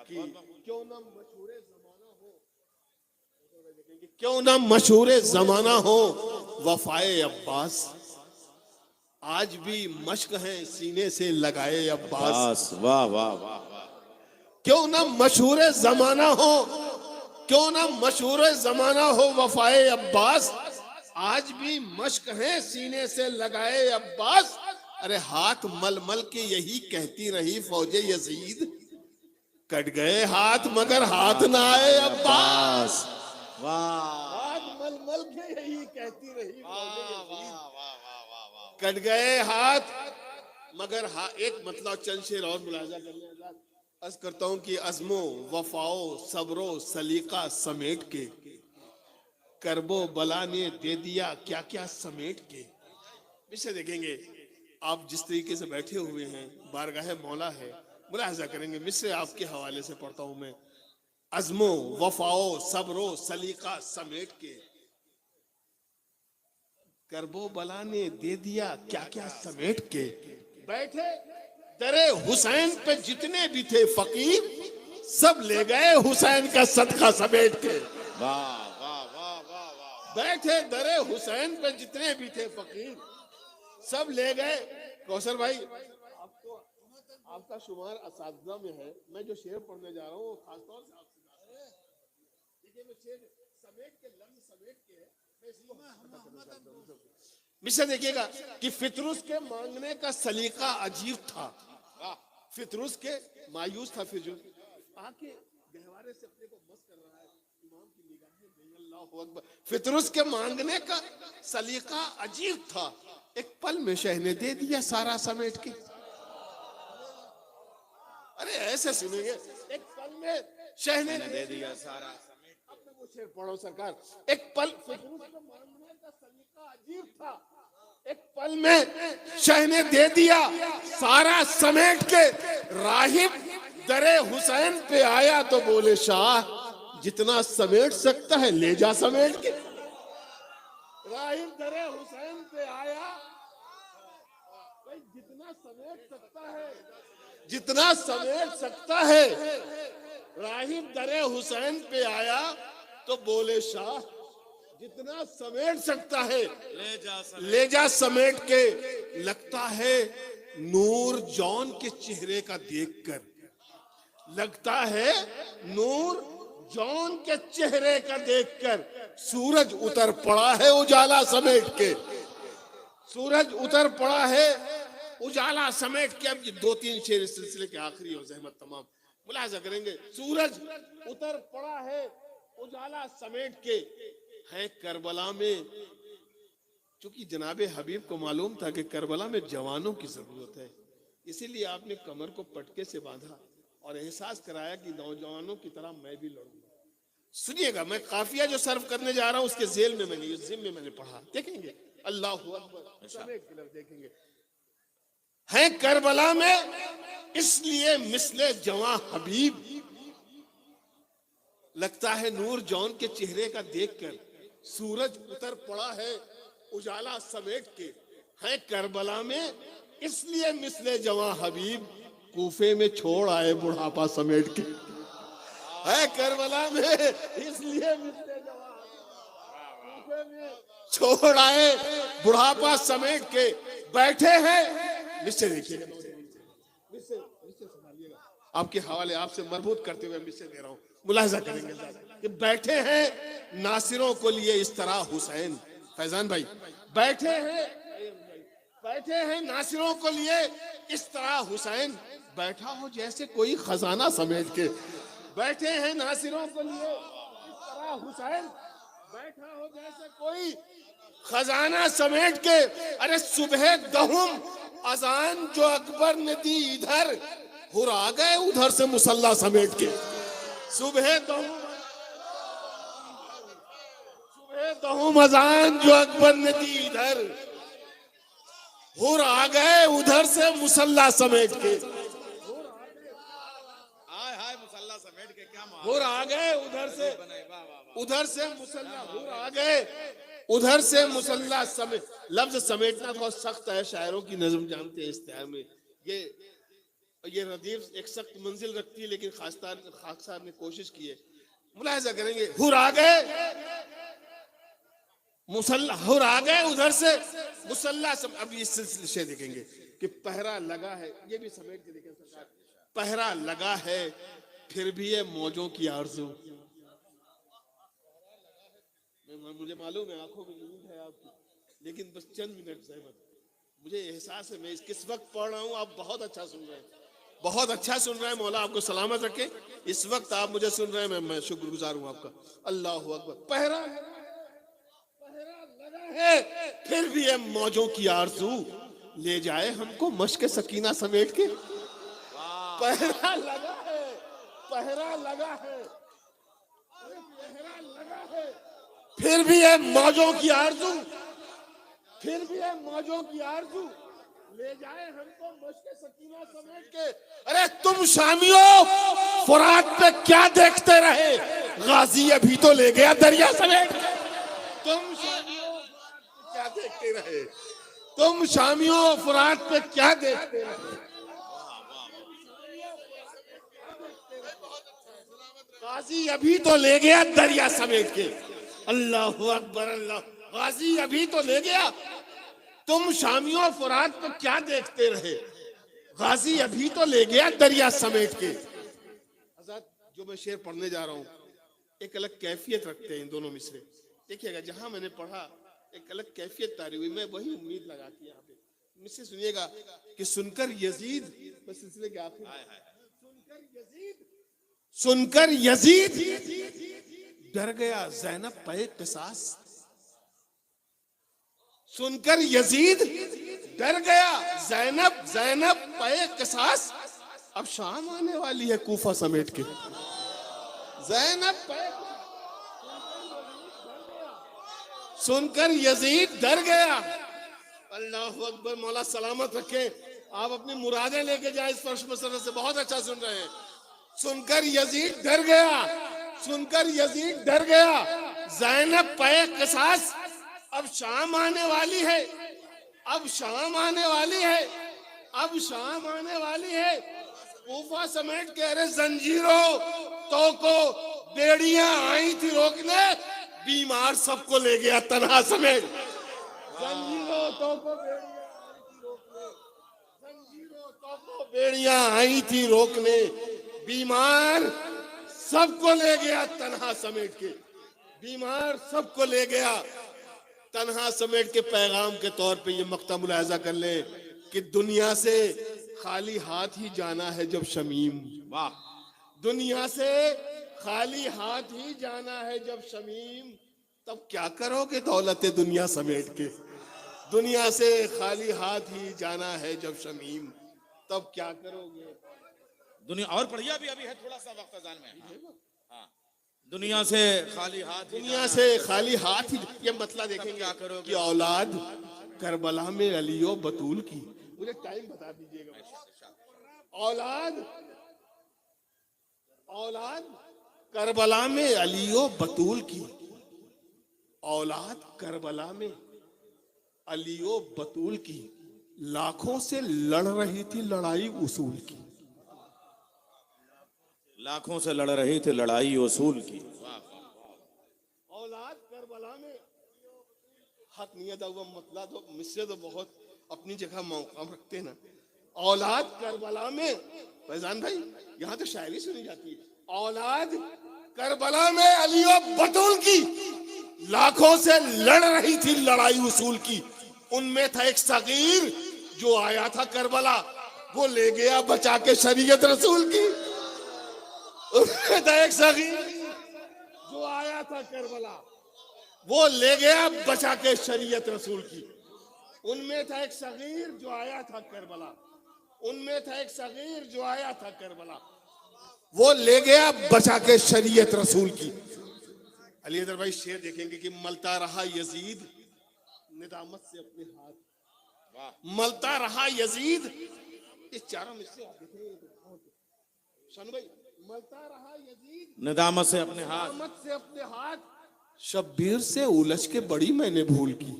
कि क्यों ना मशहूर जमाना हो, क्यों ना मशहूर जमाना हो वफाए अब्बास, आज भी मश्क है सीने से लगाए अब्बास। वाह वाह वाह वाह। क्यों ना मशहूर जमाना हो, क्यों ना मशहूर जमाना हो वफाए अब्बास, आज भी मश्क है सीने से लगाए अब्बास। अरे हाथ मल मल के यही कहती रही फौजे यजीद, कट गए हाथ मगर हाथ ना आए अब्बास। वाह हाथ मल मल के यही कहती रही फौजे यजीद, वाह वाह वाह वाह। कट गए हाथ मगर एक मतलब चंद शेर और मुलाजा करने अर्ज करता हूं कि अज़्मो वफाओ सब्रो सलीका समेट के, करबो बला ने दे दिया क्या क्या समेट के। इसे देखेंगे आप जिस तरीके से बैठे हुए हैं, बारगाह मौला है, मुलाजा करेंगे। मिसरे आपके हवाले से पढ़ता हूं मैं, अज़्मो वफाओ सब्रो सलीका समेट के, करबो बला ने दे दिया क्या क्या समेट के। बैठे दरे हुसैन पे जितने भी थे फकीर, सब ले गए हुसैन का सदका समेट के। वाह वाह वाह वाह वाह। बैठे दरे हुसैन पे जितने भी थे फकीर, सब ले गए। कौसर भाई, आपको आपका शुमार असातिज़ा में है, मैं जो शेर पढ़ने जा रहा हूँ खासतौर से आपसे देखिए, मैं शेर समेट के लफ्ज़ समेट के मैं इसको मिसर देखिएगा कि फितरुस के मांगने का सलीका अजीब था। फितरुस के मायूस था, फितरुस आके गहवारे से अपने को मस्त कर रहा है, इमाम की निगाहें नहीं, अल्लाहु अकबर। फितरुस के मांगने का सलीका अजीब था, एक पल में शह ने दे दिया सारा समेट के। अरे ऐसे सुनेंगे, एक पल में शह ने दे दिया सारा समेट। अपने वो शेर पढ़ो सरकार, एक पल, फितरुस के मांगने का सलीका अजीब था, एक पल में शह ने दे दिया सारा समेट के। राहिब दरे हुसैन पे आया तो बोले शाह, जितना समेट सकता है ले जा समेट के। राहिब दरे हुसैन पे आया, भाई जितना समेट सकता है, जितना समेट सकता है। राहिब दरे हुसैन पे आया तो बोले शाह, जितना समेट सकता है ले जा समेट के। लगता है नूर जॉन के चेहरे का देखकर, लगता है नूर जॉन के चेहरे का देखकर, सूरज उतर पड़ा है उजाला समेट के। सूरज उतर पड़ा है उजाला समेट के। अब ये 2-3 शेर इस सिलसिले के आखिरी और जहमत तमाम मुलाजा करेंगे। सूरज उतर पड़ा है उजाला समेट के, है करबला में, चूंकि जनाबे हबीब को मालूम था कि करबला में जवानों की जरूरत है, इसीलिए आपने कमर को पटके से बांधा और एहसास कराया कि नौजवानों की तरह मैं भी लड़ूंगा। सुनिएगा, मैं काफिया जो सर्व करने जा रहा हूं उसके जेल में मैंने, जिम में मैंने पढ़ा, देखेंगे। अल्लाहु अकबर, समेट की लफ्ज़ देखेंगे। है करबला में इसलिए मिसले जवां हबीब, लगता है नूर जॉन के चेहरे का देखकर, सूरज उतर पड़ा है उजाला समेट के। है करबला में इसलिए मिसले जवां हबीब, कूफे में छोड़ आए बुढ़ापा समेट के। है करबला में इसलिए मिसले जवां कूफे में छोड़ आए बुढ़ापा समेट के। बैठे हैं, मिससे देखिएगा, मिससे संभालिएगा, आपके हवाले आपसे मरबूत करते हुए मिससे दे रहा हूं, मुलाहिजा करेंगे कि बैठे हैं नासिरों को लिए इस तरह हुसैन। फैजान भाई, बैठे हैं नासिरों को लिए इस तरह हुसैन, बैठा हो जैसे कोई खजाना समेट के। बैठे हैं नासिरों को लिए इस तरह हुसैन, बैठा हो जैसे कोई खजाना समेट के। अरे सुबह दहुम अजान जो अकबर ने दी इधर, हुर आ गए उधर से मुसल्ला समेट के। सुबह दहुम अजान जो अकबर ने दी इधर, हुर आ गए उधर से मुसल्ला समेट के। हाय हाय मुसल्ला समेट के क्या मार हुर आ गए उधर से मुसल्ला, हुर आ गए उधर से मुसल्ला समेट। लफ्ज समेटना बहुत सख्त है, शायरों की नज़म जानते हैं इस्तेहार में। ये रदीफ एक सख्त मंजिल रखती है, लेकिन खाकसार ने कोशिश की है। मुलाहिजा करेंगे, हुर आ गए मुसल्ला, हुर आ गए उधर से मुसल्ला अब इस सिलसिले देखेंगे कि पहरा लगा है, ये भी समेट के देखें सरकार। पहरा लगा है फिर भी ये मौजों की आरज़ू। मुझे मालूम है आंखों में नींद है आपकी, लेकिन बस चंद मिनट सहमत। मुझे एहसास है मैं किस वक्त पढ़ रहा हूँ, आप बहुत अच्छा सुन रहे हैं, बहुत अच्छा सुन रहे हैं। मौला आपको सलामत रखे। इस वक्त आप मुझे सुन रहे हैं, मैं शुक्रगुजार हूँ आपका। अल्लाह अकबर। पहरा लगा है फिर भी ये मौजों की आरज़ू, ले जाए हमको मश्क सकीना समेट के। पहरा लगा है, पहरा लगा है, पहरा लगा है फिर भी है मौजों की आरज़ू, फिर भी है मौजों की आरज़ू, ले जाए हमको मश्क सकीना समेट के। अरे तुम शामियों फुरात पे क्या देखते रहे, गाजी अभी तो ले गया दरिया समेट के। तुम शामियों क्या देखते रहे, तुम शामियों फुरात पे क्या देखते रहे, गाजी अभी तो ले गया दरिया समेट के। अल्लाह अकबर अल्लाह। गाजी अभी तो ले गया, तुम शामियों फुरात पे क्या देखते रहे, गाजी अभी तो ले गया दरिया समेट के। आजाद जो मैं शेर पढ़ने जा रहा हूँ एक अलग कैफियत रखते हैं इन दोनों मिसरे। देखिएगा जहां मैंने पढ़ा एक अलग कैफियत तारी हुई, मैं वही उम्मीद लगाती यहाँ पे। मिसरे सुनिएगा कि सुनकर यजीद, बस सिलसिले के आखिर, सुनकर यजीद डर गया ज़ैनब पे क़िसास। सुनकर यजीद डर गया ज़ैनब पे क़िसास। अब शाम आने वाली है कूफा समेट के। ज़ैनब पे सुनकर यजीद डर गया। अल्लाह अकबर। मौला सलामत रखे। आप अपनी मुरादें लेके जाए इस फर्श मसरत से, बहुत अच्छा सुन रहे हैं। सुनकर यजीद डर गया, सुनकर यजीद डर गया ज़ैनब पे क़िसास। अब शाम आने वाली है, अब शाम आने वाली है, अब शाम आने वाली है कूफा समेट के। अरे जंजीरों तो को बेड़ियां आई थी रोकने, बीमार सबको ले गया तन्हा समेट। जंजीरों तो को बेड़ियां आई थी रोकने, बीमार सबको ले गया तन्हा समेट के। बीमार सबको ले गया तन्हा समेट के। पैगाम के तौर पे ये मक्ता मुलाहिजा कर ले कि दुनिया से खाली हाथ ही जाना है जब शमीम। वाह। दुनिया से खाली हाथ ही जाना है जब शमीम, तब क्या करोगे दौलत दुनिया समेट के। दुनिया से खाली हाथ ही जाना है जब शमीम, तब क्या करोगे। दुनिया और पढ़िए, अभी अभी है थोड़ा सा वक्त अजान में। हाँ, दुनिया से खाली हाथ, दुनिया से खाली हाथ ही। ये मतलब देखेंगे क्या करोगे कि औलाद करबला में अलियो बतूल की। मुझे टाइम बता दीजिएगा। औलाद करबला में अलियो बतूल की, औलाद करबला में अलियो बतूल की, लाखों से लड़ रही थी लड़ाई उसूल की। लाखों से लड़ रही थी लड़ाई उसूल की। औलाद करबला में हक नियत हुआ मतला तो मिसरे तो बहुत अपनी जगह मौकाम रखते ना। औलाद करबला में फैजान भाई यहाँ तो शायरी सुनी जाती है। औलाद करबला में अलियो बतूल की, लाखों से लड़ रही थी लड़ाई उसूल की। उनमें था एक सगीर जो आया था करबला, वो ले गया बचा के शरीयत रसूल की। उनमें था एक सगीर जो आया था करबला, वो ले गया बचा के शरीयत रसूल की। उनमें था एक सगीर जो आया था करबला, उनमें था एक सगीर जो आया था करबला, वो ले गया बचा के शरीयत रसूल की। अली हैदर भाई शेर देखेंगे कि मलता रहा यजीद निदामत से अपने हाथ, मलता रहा यजीद, इस चारों में से आप देखेंगे शानू भाई, मलता रहा यजीद निदामत से अपने हाथ, निदामत से अपने हाथ, शब्बीर से उलझ के बड़ी मैंने भूल की।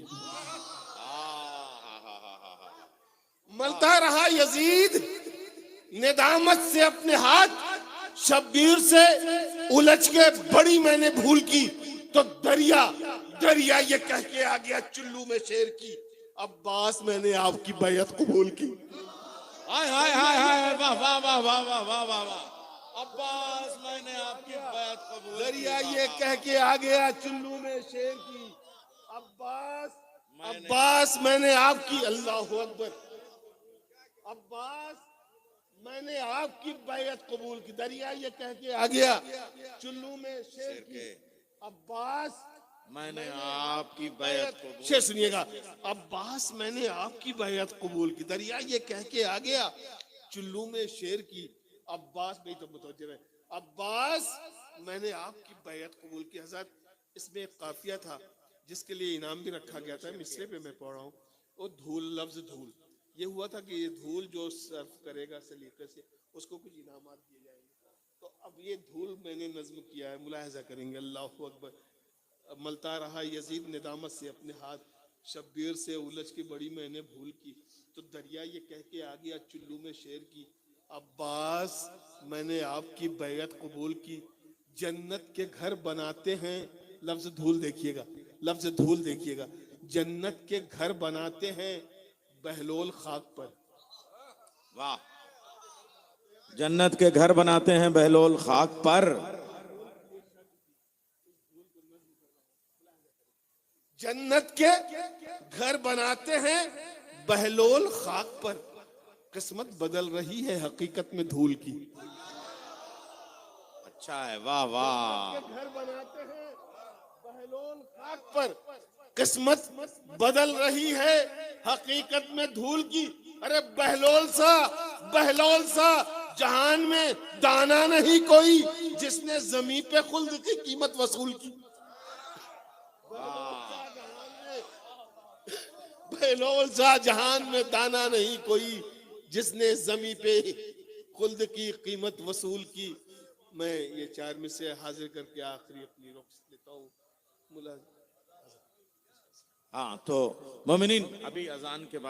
मलता रहा यजीद निदामत से अपने हाथ, शब्बीर से उलझ के बड़ी मैंने भूल की। तो दरिया दरिया ये कह के आ गया चुल्लू में शेर की, अब्बास मैंने आपकी बैयत कबूल की। हाय हाय हाय हाय, वाह वाह वाह वाह वाह वाह वाह वाह, अब्बास मैंने आपकी बैत कबूल की। दरिया ये कह के आ गया चुल्लू में शेर की, अब्बास अब्बास मैंने आपकी, अल्लाह अकबर, अब्बास मैंने आपकी बैयत कबूल की। दरिया ये कह के आ गया चुल्लू में शेर की, अब्बास मैंने आपकी बैत कबूल। शेर सुनिएगा, अब्बास मैंने आपकी बैयत कबूल की। दरिया ये कह के आ गया चुल्लू में शेर की, अब्बास भाई तो मुतवज्जे रहे, अब्बास मैंने आपकी बैयत कबूल की। हज़रत इसमें एक काफिया था जिसके लिए इनाम भी रखा गया था, मिसरे पे मैं पढ़ रहा हूँ। वो धूल, लफ्ज धूल, ये हुआ था कि ये धूल जो सर्व करेगा सलीके से उसको कुछ इनामात दिए जाएंगे। तो अब ये धूल मैंने नज्म किया है, मुलाहजा करेंगे। अल्लाह अकबर। मलता रहा यजीद निदामत से अपने हाथ, शब्बीर से उलझ के बड़ी मैंने भूल की। तो दरिया ये कह के आ गया चुल्लू में शेर की, अब्बास मैंने आपकी बैयत कबूल की। जन्नत के घर बनाते हैं, लफ्ज धूल देखिएगा, लफ्ज धूल देखिएगा, जन्नत के घर बनाते हैं बहलोल खाक पर। वाह, जन्नत के घर बनाते हैं बहलोल खाक पर। जन्नत के घर बनाते हैं बहलोल खाक पर, किस्मत बदल रही है हकीकत में धूल की। अच्छा है, वाह वाह। घर बनाते हैं बहलोल खाक पर, किस्मत बदल रही है हकीकत में धूल की। अरे बहलोल सा जहान में दाना नहीं कोई, जिसने जमीन पे खुल्द की कीमत वसूल की। बहलोल सा जहान में दाना नहीं कोई, जिसने जमी पे खुल्द की कीमत वसूल की। मैं ये चार में से हाजिर करके आखिरी अपनी रुख्सत लेता हूँ। हाँ, तो मोमिनीन अभी अजान के बाद